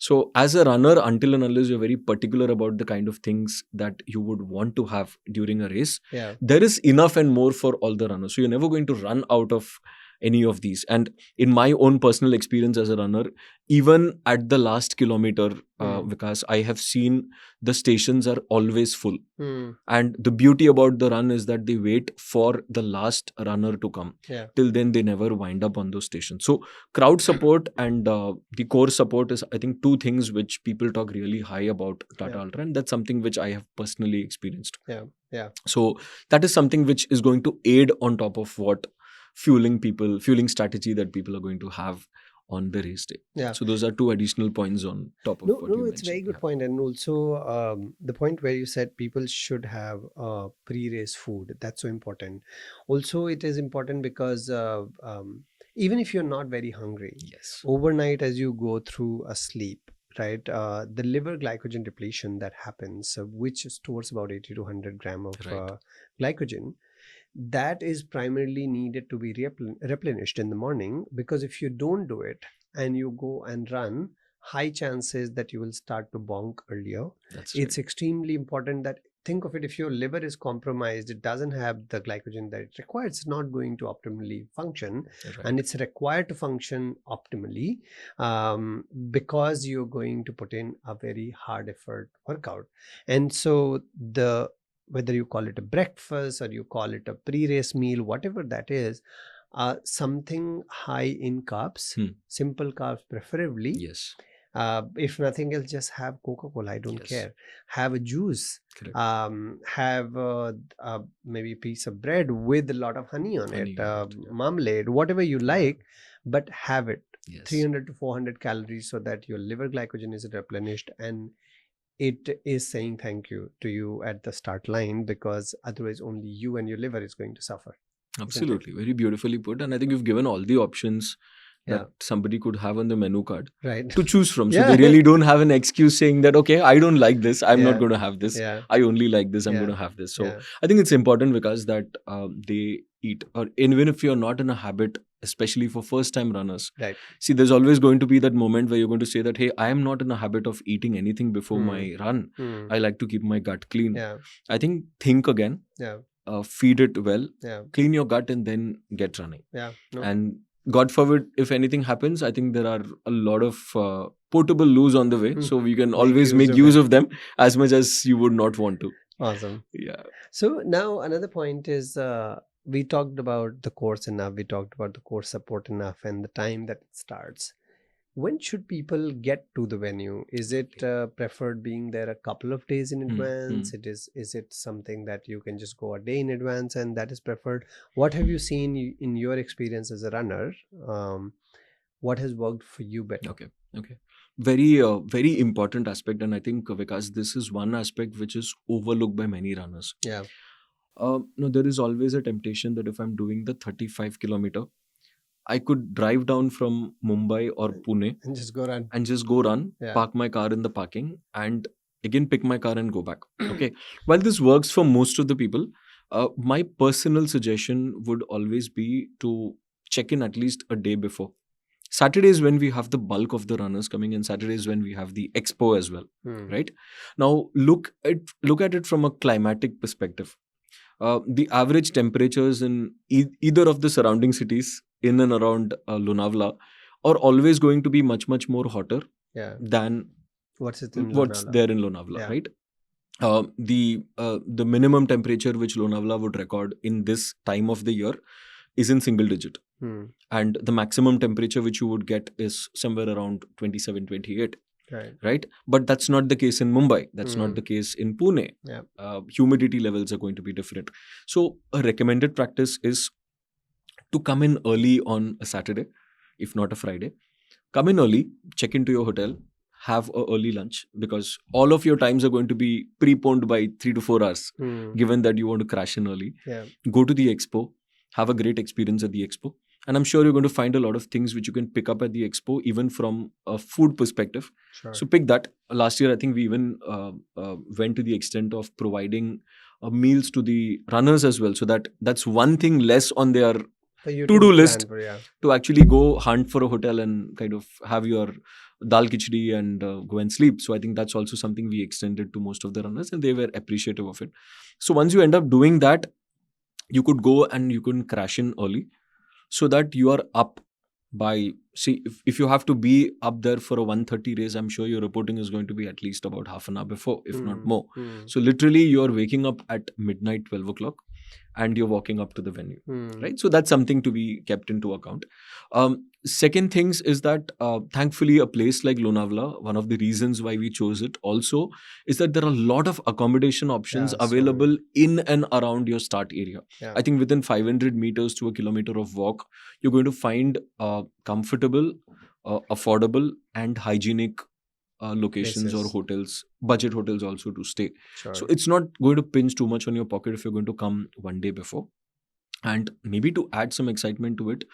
So as a runner, until and unless you're very particular about the kind of things that you would want to have during a race, Yeah. there is enough and more for all the runners. So you're never going to run out of any of these. And in my own personal experience as a runner, even at the last kilometer, Vikas, I have seen the stations are always full. And the beauty about the run is that they wait for the last runner to come. Yeah. Till then, they never wind up on those stations. So crowd support and the core support is, I think, two things which people talk really high about Tata Ultra. And that's something which I have personally experienced. Yeah. Yeah. So that is something which is going to aid on top of what fueling strategy that people are going to have on the race day. Yeah. So those are two additional points on top of what you mentioned. It's a very good point. And also the point where you said people should have pre-race food. That's so important. Also, it is important because even if you're not very hungry, Yes. overnight as you go through a sleep, right, the liver glycogen depletion that happens, which stores about 80 to 100 gram of glycogen, that is primarily needed to be replenished in the morning, because if you don't do it and you go and run, high chances that you will start to bonk earlier. That's It's extremely important that, think of it, if your liver is compromised, it doesn't have the glycogen that it requires, it's not going to optimally function. right. And it's required to function optimally because you're going to put in a very hard effort workout. And so whether you call it a breakfast or you call it a pre-race meal, whatever that is, something high in carbs, simple carbs preferably. Yes. If nothing else, just have Coca-Cola. I don't Yes. care. Have a juice. Correct. Have maybe a piece of bread with a lot of honey on Honey it, on it, yeah. marmalade, whatever you like, but have it. Yes. 300 to 400 calories so that your liver glycogen is replenished, and it is saying thank you to you at the start line, because otherwise only you and your liver is going to suffer. Absolutely. Very beautifully put. And I think you've given all the options Yeah. that somebody could have on the menu card Right. to choose from. So Yeah. they really don't have an excuse saying that, okay, I don't like this. I'm Yeah. not going to have this. Yeah. I only like this. I'm Yeah. going to have this. So Yeah. I think it's important because that they eat, or even if you're not in a habit, especially for first time runners. Right. See, there's always going to be that moment where you're going to say that, hey, I am not in a habit of eating anything before my run. I like to keep my gut clean. Yeah. I think again. Yeah. Feed it well, Yeah. clean your gut, and then get running. Yeah. No. And God forbid, if anything happens, I think there are a lot of portable loos on the way. So we can always make use of them as much as you would not want to. Awesome. Yeah. So now another point is, we talked about the course enough, we talked about the course support enough, and the time that it starts. When should people get to the venue? Is it preferred being there a couple of days in advance? Is it something that you can just go a day in advance and that is preferred? What have you seen in your experience as a runner? What has worked for you better? Okay. Very important aspect. And I think, Vikas, this is one aspect which is overlooked by many runners. Yeah. No, there is always a temptation that if I'm doing the 35 kilometer, I could drive down from Mumbai or Pune and just go run. Yeah. Park my car in the parking, and again pick my car and go back. Okay. While this works for most of the people, my personal suggestion would always be to check in at least a day before. Saturday is when we have the bulk of the runners coming in. Saturday is when we have the expo as well. Right? Now, look at it from a climatic perspective. The average temperatures in either of the surrounding cities in and around Lonavala are always going to be much more hotter than what's there in Lonavala, right? The minimum temperature which Lonavala would record in this time of the year is in single digit, and the maximum temperature which you would get is somewhere around 27, 28. Right? But that's not the case in Mumbai. That's not the case in Pune. Humidity levels are going to be different. So a recommended practice is to come in early on a Saturday, if not a Friday. Come in early, check into your hotel, have an early lunch, because all of your times are going to be preponed by 3 to 4 hours, given that you want to crash in early. Go to the expo, have a great experience at the expo. And I'm sure you're going to find a lot of things which you can pick up at the expo, even from a food perspective. Sure. So pick that. Last year, I think we even went to the extent of providing meals to the runners as well. So that's one thing less on their to-do list to actually go hunt for a hotel and kind of have your dal khichdi and go and sleep. So I think that's also something we extended to most of the runners, and they were appreciative of it. So once you end up doing that, you could go and you can crash in early, so that you are up by, if you have to be up there for a 1:30 race, I'm sure your reporting is going to be at least about half an hour before, if not more. So literally you're waking up at midnight, 12 o'clock, and you're walking up to the venue, right? So that's something to be kept into account. Second things is that thankfully a place like Lonavala, one of the reasons why we chose it also is that there are a lot of accommodation options available in and around your start area. I think within 500 meters to a kilometer of walk, you're going to find comfortable, affordable and hygienic locations or hotels, budget hotels also to stay. Sure. So it's not going to pinch too much on your pocket if you're going to come one day before. And maybe to add some excitement to it,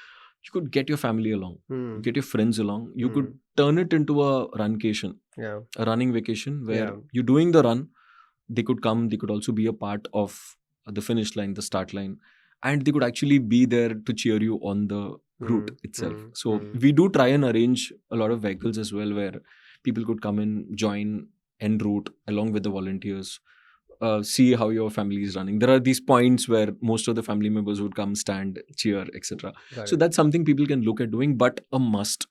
you could get your family along, get your friends along. You could turn it into a runcation, a running vacation where you're doing the run. They could come, they could also be a part of the finish line, the start line, and they could actually be there to cheer you on the route itself. So we do try and arrange a lot of vehicles as well, where people could come in, join en route along with the volunteers, see how your family is running. There are these points where most of the family members would come, stand, cheer, etc. So that's something people can look at doing, but a must,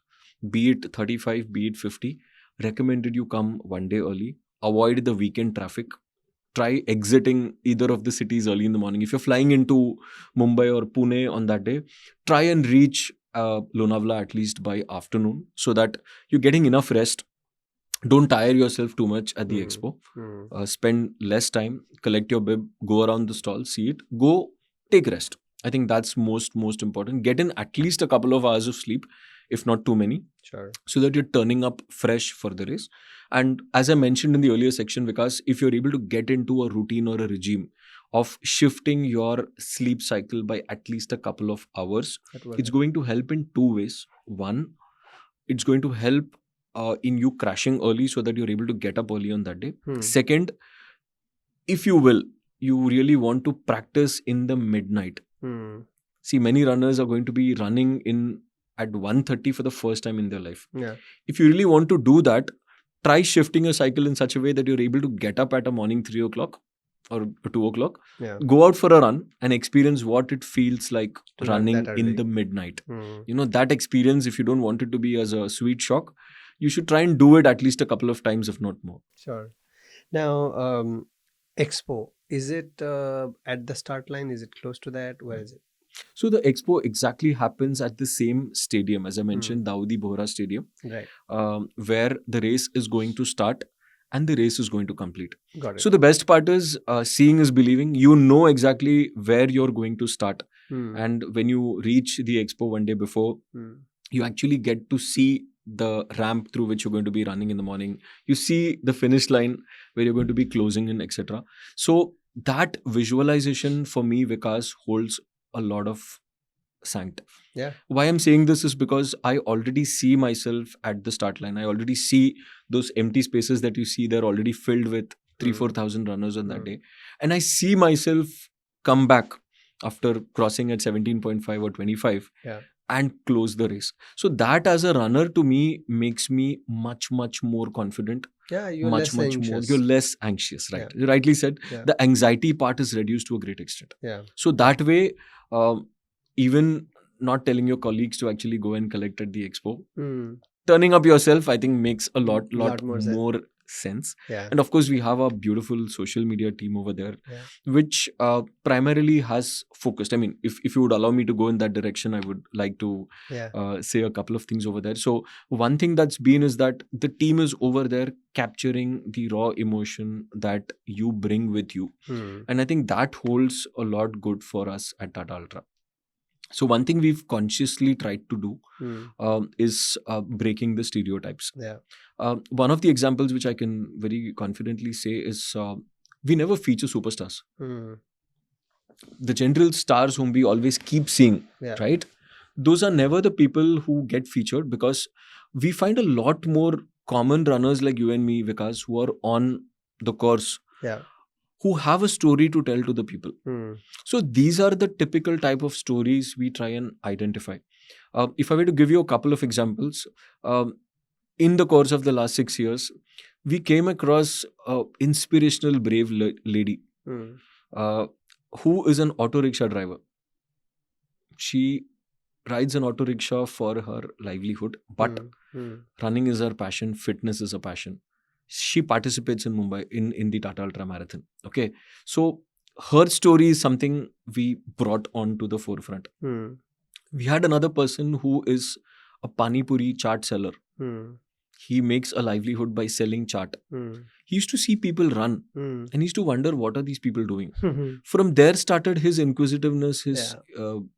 be it 35, be it 50, recommended you come one day early, avoid the weekend traffic, try exiting either of the cities early in the morning. If you're flying into Mumbai or Pune on that day, try and reach Lonavala at least by afternoon, so that you're getting enough rest. Don't tire yourself too much at the expo. Spend less time, collect your bib, go around the stall, see it, go take rest. I think that's most important. Get in at least a couple of hours of sleep, if not too many, Sure. so that you're turning up fresh for the race. And as I mentioned in the earlier section, because if you're able to get into a routine or a regime of shifting your sleep cycle by at least a couple of hours, That will it's help. going to help in two ways. One, it's going to help in you crashing early so that you're able to get up early on that day. Second, if you will, you really want to practice in the midnight. See, many runners are going to be running in at 1:30 for the first time in their life. Yeah. If you really want to do that, try shifting your cycle in such a way that you're able to get up at a morning 3 o'clock or 2 o'clock, Yeah. go out for a run and experience what it feels like To run running that in early. the midnight. You know, that experience, if you don't want it to be as a sweet shock, you should try and do it at least a couple of times, if not more. Sure. Now, expo, is it at the start line? Is it close to that? Where is it? So the expo exactly happens at the same stadium, as I mentioned, Dawoodi Bohra Stadium, Right. where the race is going to start and the race is going to complete. Got it. So the best part is seeing is believing. You know exactly where you're going to start. And when you reach the expo one day before, you actually get to see the ramp through which you're going to be running in the morning. You see the finish line where you're going to be closing in, etc. So that visualization for me, Vikas, holds a lot of sanctity. Yeah. Why I'm saying this is because I already see myself at the start line. I already see those empty spaces that you see. They're already filled with 3,000-4,000 runners on that day. And I see myself come back after crossing at 17.5 or 25 and close the race. So that as a runner to me makes me much more confident. Yeah, you're much less more. anxious. You're less anxious, right? You rightly said. The anxiety part is reduced to a great extent. So that way, even not telling your colleagues to actually go and collect at the expo, turning up yourself, I think makes a lot more sense. And of course, we have a beautiful social media team over there, which primarily has focused. I mean, if you would allow me to go in that direction, I would like to say a couple of things over there. So one thing that's been is that the team is over there capturing the raw emotion that you bring with you. And I think that holds a lot good for us at Tata Ultra. So one thing we've consciously tried to do is breaking the stereotypes. One of the examples which I can very confidently say is we never feature superstars. The general stars whom we always keep seeing, right? Those are never the people who get featured, because we find a lot more common runners like you and me, Vikas, who are on the course, who have a story to tell to the people. So these are the typical type of stories we try and identify. If I were to give you a couple of examples, in the course of the last 6 years, we came across an inspirational, brave lady who is an auto rickshaw driver. She rides an auto rickshaw for her livelihood, but running is her passion, fitness is a passion. She participates in Mumbai in the Tata Ultra Marathon. Okay, so her story is something we brought on to the forefront. We had another person who is a pani puri chaat seller. He makes a livelihood by selling chaat. He used to see people run and he used to wonder, what are these people doing? From there started his inquisitiveness, his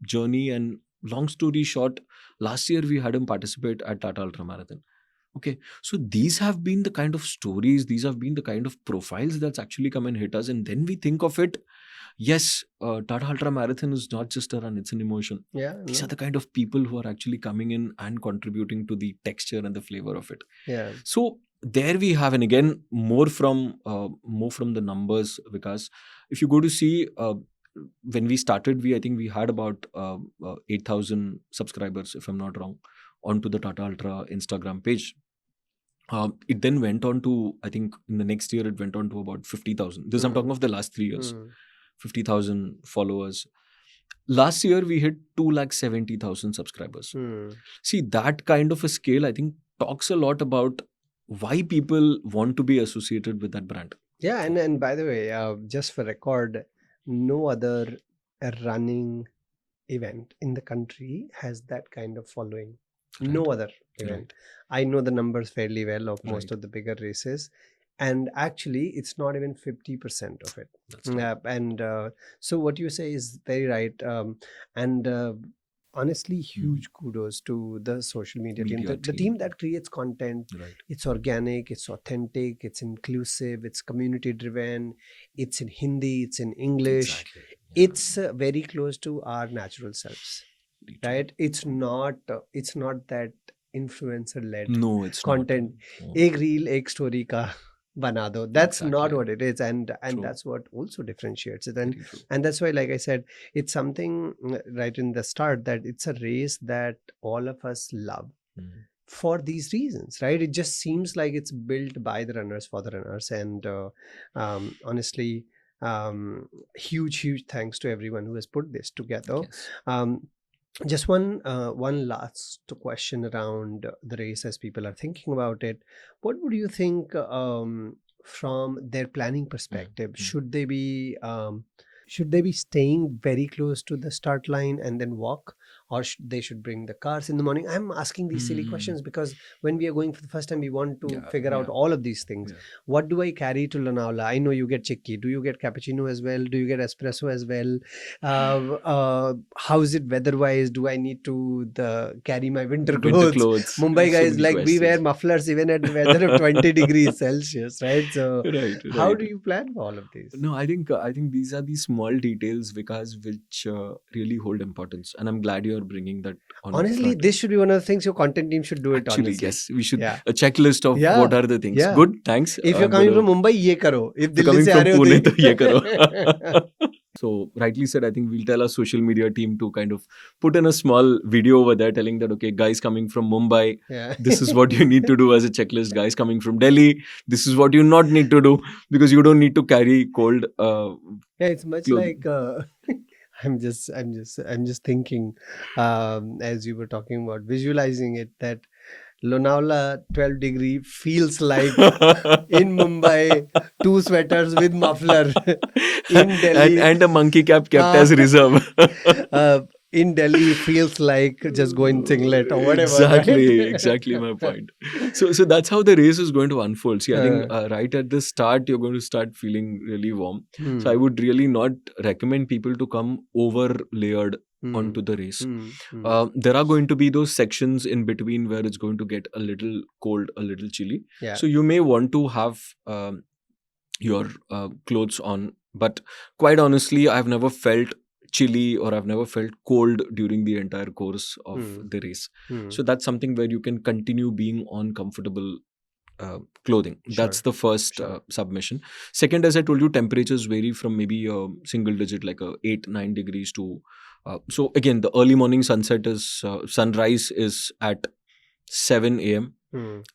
journey. And long story short, last year we had him participate at Tata Ultra Marathon. Okay, so these have been the kind of stories, these have been the kind of profiles that's actually come and hit us. And then we think of it, yes, Tata Ultra Marathon is not just a run, it's an emotion. These are the kind of people who are actually coming in and contributing to the texture and the flavor of it. So there we have, and again, more from the numbers, because if you go to see, when we started, I think we had about 8,000 subscribers, if I'm not wrong, onto the Tata Ultra Instagram page. It then went on to, I think in the next year, it went on to about 50,000. This I'm talking of the last 3 years. 50,000 followers. Last year, we hit 270,000 subscribers. See, that kind of a scale, I think, talks a lot about why people want to be associated with that brand. Yeah, and by the way, just for record, no other running event in the country has that kind of following. No other event. I know the numbers fairly well of most of the bigger races, and actually it's not even 50% of it. That's right. And so what you say is very right. And honestly, huge kudos to the social media team, Media the team. team that creates content. Right. It's organic, it's authentic, it's inclusive, it's community driven, it's in Hindi, it's in English. Exactly. Yeah. It's very close to our natural selves, Very true. right? It's not that influencer led No, it's content. not. No. Ek reel, ek story ka bana do. That's not Exactly. what it is, and True. that's what also differentiates it. Very true. And that's why, like I said, it's something right in the start, that it's a race that all of us love for these reasons, right? It just seems like it's built by the runners for the runners. And honestly, huge thanks to everyone who has put this together. Yes. Just one last question around the race, as people are thinking about it. What would you think, from their planning perspective? Should they be staying very close to the start line and then walk, or they should bring the cars in the morning? I'm asking these silly questions because when we are going for the first time, we want to figure out all of these things. What do I carry to Lonavala? I know you get chikki. Do you get cappuccino as well? Do you get espresso as well? How is it weather-wise? Do I need to carry my winter clothes? Mumbai guys, like, we wear mufflers even at weather of 20 degrees Celsius, right? So how do you plan for all of these? No, I think these are the small details, Vikas, which really hold importance, and I'm glad you're bringing that on. Honestly, this should be one of the things your content team should do. Actually, honestly, yes, we should a checklist of what are the things. Good, thanks. If you're coming from Mumbai, ye karo. If you're coming from Pune, to ye karo. So rightly said, I think we'll tell our social media team to kind of put in a small video over there telling that, okay, guys coming from Mumbai, this is what you need to do as a checklist. Guys coming from Delhi, this is what you not need to do, because you don't need to carry cold. It's much clothing. like I'm just thinking, as you were talking about, visualizing it, that Lonavala 12 degree feels like in Mumbai 2 sweaters with muffler. In Delhi and a monkey cap kept as reserve. In Delhi feels like just going singlet or whatever. Exactly, right? Exactly my point. So that's how the race is going to unfold. See, I think right at the start, you're going to start feeling really warm. So I would really not recommend people to come over layered onto the race. There are going to be those sections in between where it's going to get a little cold, a little chilly. So you may want to have your clothes on, but quite honestly, I've never felt chilly or I've never felt cold during the entire course of the race. So that's something where you can continue being on comfortable clothing. That's the first submission. Second, as I told you, temperatures vary from maybe a single digit, like 8-9 degrees to so again, the early morning sunset is sunrise is at 7 a.m.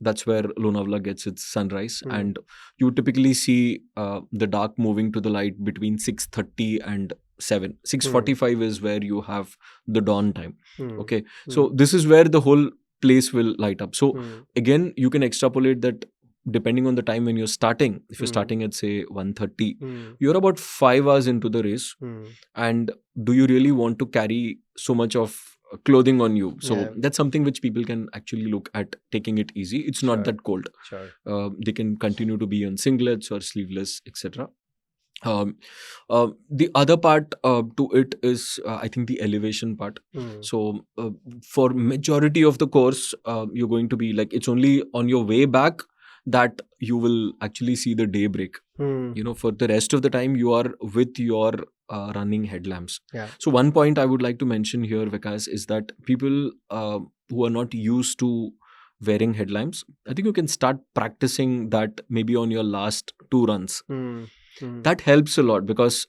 That's where Lonavala gets its sunrise, and you typically see the dark moving to the light between 6:30 and 7. 6:45 is where you have the dawn time. Okay, so this is where the whole place will light up. So again, you can extrapolate that depending on the time when you're starting. If you're starting at say 1:30, you're about 5 hours into the race, and do you really want to carry so much of clothing on you? So that's something which people can actually look at taking it easy. It's not that cold. They can continue to be on singlets or sleeveless, etc. The other part to it is I think the elevation part. So for majority of the course, you're going to be like, it's only on your way back that you will actually see the daybreak. You know, for the rest of the time you are with your running headlamps. So one point I would like to mention here, Vikas, is that people who are not used to wearing headlamps, I think you can start practicing that maybe on your last 2 runs. That helps a lot, because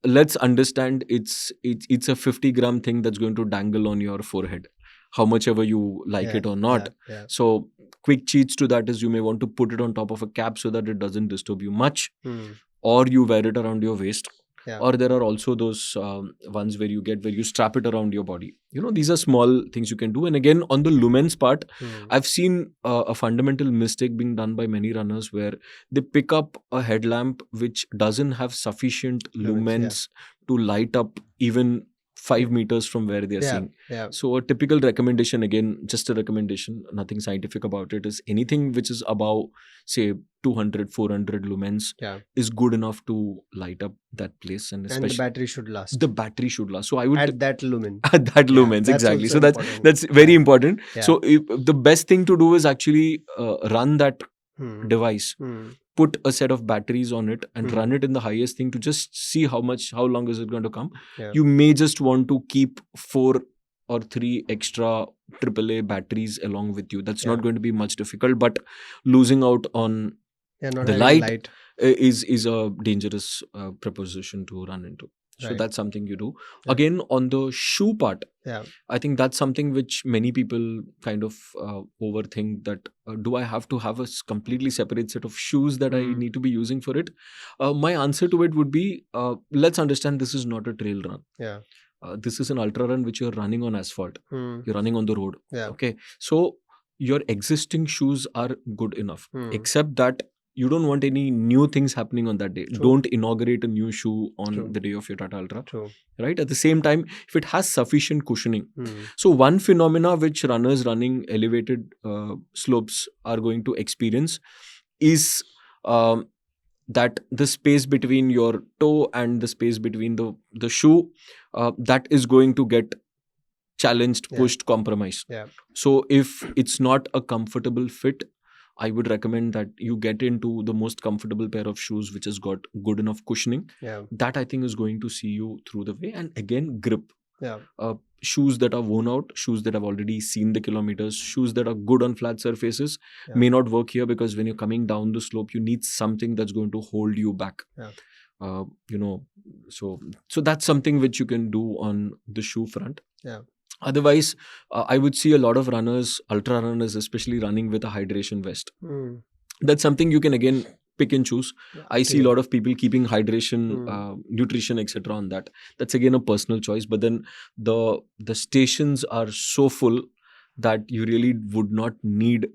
let's understand it's a 50-gram thing that's going to dangle on your forehead, how much ever you like it or not. So quick cheats to that is you may want to put it on top of a cap so that it doesn't disturb you much, or you wear it around your waist. Or there are also those ones where you strap it around your body. You know, these are small things you can do. And again, on the lumens part, I've seen a fundamental mistake being done by many runners where they pick up a headlamp which doesn't have sufficient lumens to light up even 5 meters from where they're seeing. Yeah. So a typical recommendation, again, just a recommendation, nothing scientific about it, is anything which is above, say, 200, 400 lumens Yeah. is good enough to light up that place. And And the especially battery should last. the battery should last. So I would At that lumen. at that Yeah, lumens, that's exactly. also So important. that's very Yeah. important. Yeah. So the best thing to do is actually run that device, put a set of batteries on it and run it in the highest thing to just see how long is it going to come. Yeah. You may just want to keep 4 or 3 extra AAA batteries along with you. That's Yeah. not going to be much difficult, but losing out on not the having light is a dangerous proposition to run into. So Right. that's something you do. Yeah. Again, on the shoe part, Yeah. I think that's something which many people kind of overthink, that do I have to have a completely separate set of shoes that I need to be using for it? My answer to it would be, let's understand this is not a trail run. Yeah. This is an ultra run which you're running on asphalt. You're running on the road. Yeah. Okay. So your existing shoes are good enough, except that you don't want any new things happening on that day. True. Don't inaugurate a new shoe on True. the day of your Tata Ultra. True. Right? At the same time, if it has sufficient cushioning. So one phenomena which runners running elevated slopes are going to experience is that the space between your toe and the space between the shoe, that is going to get challenged, pushed, compromised. Yeah. So if it's not a comfortable fit, I would recommend that you get into the most comfortable pair of shoes which has got good enough cushioning. Yeah. That I think is going to see you through the way. And again, grip. Yeah. Shoes that are worn out, shoes that have already seen the kilometers, shoes that are good on flat surfaces Yeah. may not work here, because when you're coming down the slope, you need something that's going to hold you back. Yeah. So that's something which you can do on the shoe front. Yeah. Otherwise, I would see a lot of runners, ultra runners especially, running with a hydration vest. That's something you can again pick and choose. Yeah. I see a lot of people keeping hydration, nutrition, etc. on that. That's again a personal choice. But then the stations are so full that you really would not need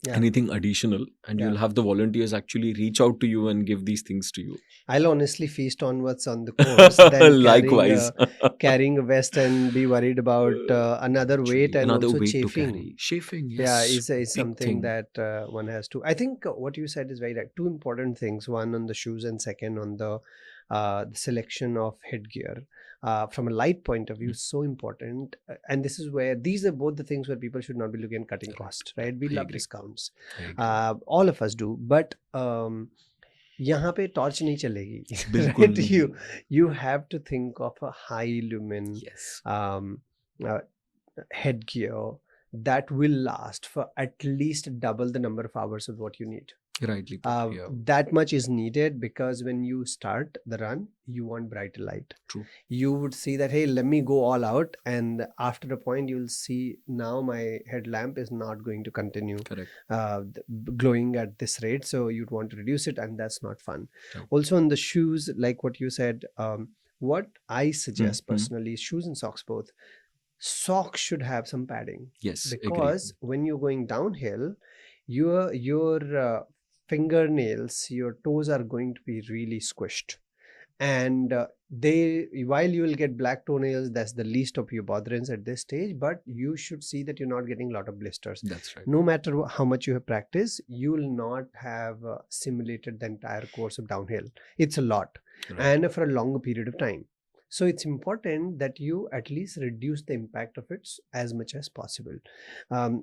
anything additional, and you'll have the volunteers actually reach out to you and give these things to you. I'll honestly feast on what's on the course than Likewise. carrying a vest and be worried about another weight and Another also weight chafing. to carry. Chafing, yes. Yeah, is Big something thing. that one has to. I think what you said is very right. 2 important things. One on the shoes and second on the selection of headgear. From a light point of view, so important. And this is where these are both the things where people should not be looking at cutting cost, right? We love discounts. All of us do. But यहाँ पे torch नहीं चलेगी. Right? You have to think of a high lumen headgear that will last for at least double the number of hours of what you need. Rightly put, that much is needed, because when you start the run, you want brighter light. True. You would see that, hey, let me go all out, and after a point you'll see now my headlamp is not going to continue glowing at this rate, so you'd want to reduce it, and that's not fun. Also on the shoes, like what you said, what I suggest personally is shoes and socks both. Socks should have some padding. Yes, because when you're going downhill, your fingernails, your toes are going to be really squished, and while you will get black toenails, that's the least of your botherings at this stage, but you should see that you're not getting a lot of blisters. That's right. No matter how much you have practiced, you will not have simulated the entire course of downhill. It's a lot, and for a longer period of time. So it's important that you at least reduce the impact of it as much as possible.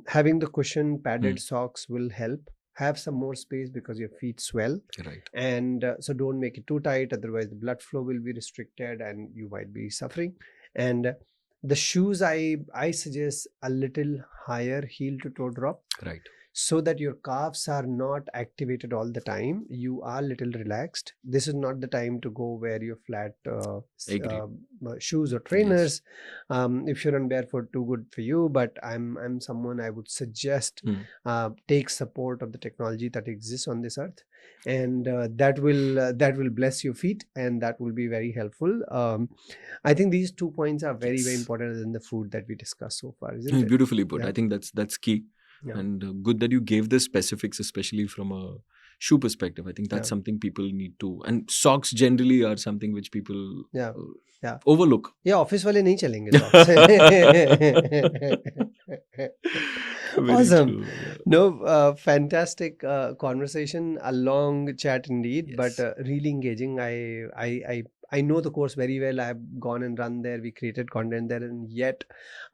Having the cushion padded socks will help. Have some more space because your feet swell. Right. And so don't make it too tight. Otherwise, the blood flow will be restricted and you might be suffering. And the shoes, I suggest a little higher heel to toe drop. Right. So that your calves are not activated all the time. You are a little relaxed. This is not the time to go wear your flat shoes or trainers. Yes. If you're on barefoot, too good for you. But I'm someone I would suggest take support of the technology that exists on this earth, and that will bless your feet, and that will be very helpful. I think these 2 points are very very important in the food that we discussed so far. Isn't it? Beautifully put. I think that's key. Yeah. And good that you gave the specifics, especially from a shoe perspective. I think that's Yeah. something people need to, and socks generally are something which people Yeah. Yeah. overlook. Yeah, office वाले नहीं चलेंगे socks. Very Awesome. true. Yeah. No, fantastic conversation, a long chat indeed, but Yes. really engaging. I know the course very well. I have gone and run there. We created content there, and yet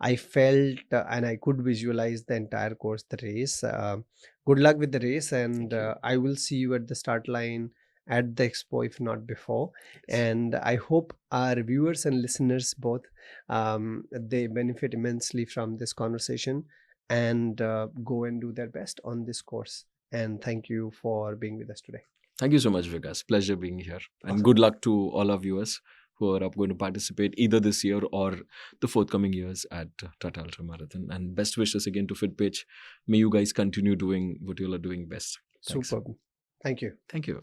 I felt and I could visualize the entire course, the race. Good luck with the race, and Thank you. I will see you at the start line at the expo, if not before. Yes. And I hope our viewers and listeners both they benefit immensely from this conversation and go and do their best on this course. And thank you for being with us today. Thank you so much, Vikas. Pleasure being here. And Awesome. good luck to all our viewers who are going to participate either this year or the forthcoming years at Tata Ultra Marathon. And best wishes again to Fitpage. May you guys continue doing what you all are doing best. Thanks. Superb. Thank you. Thank you.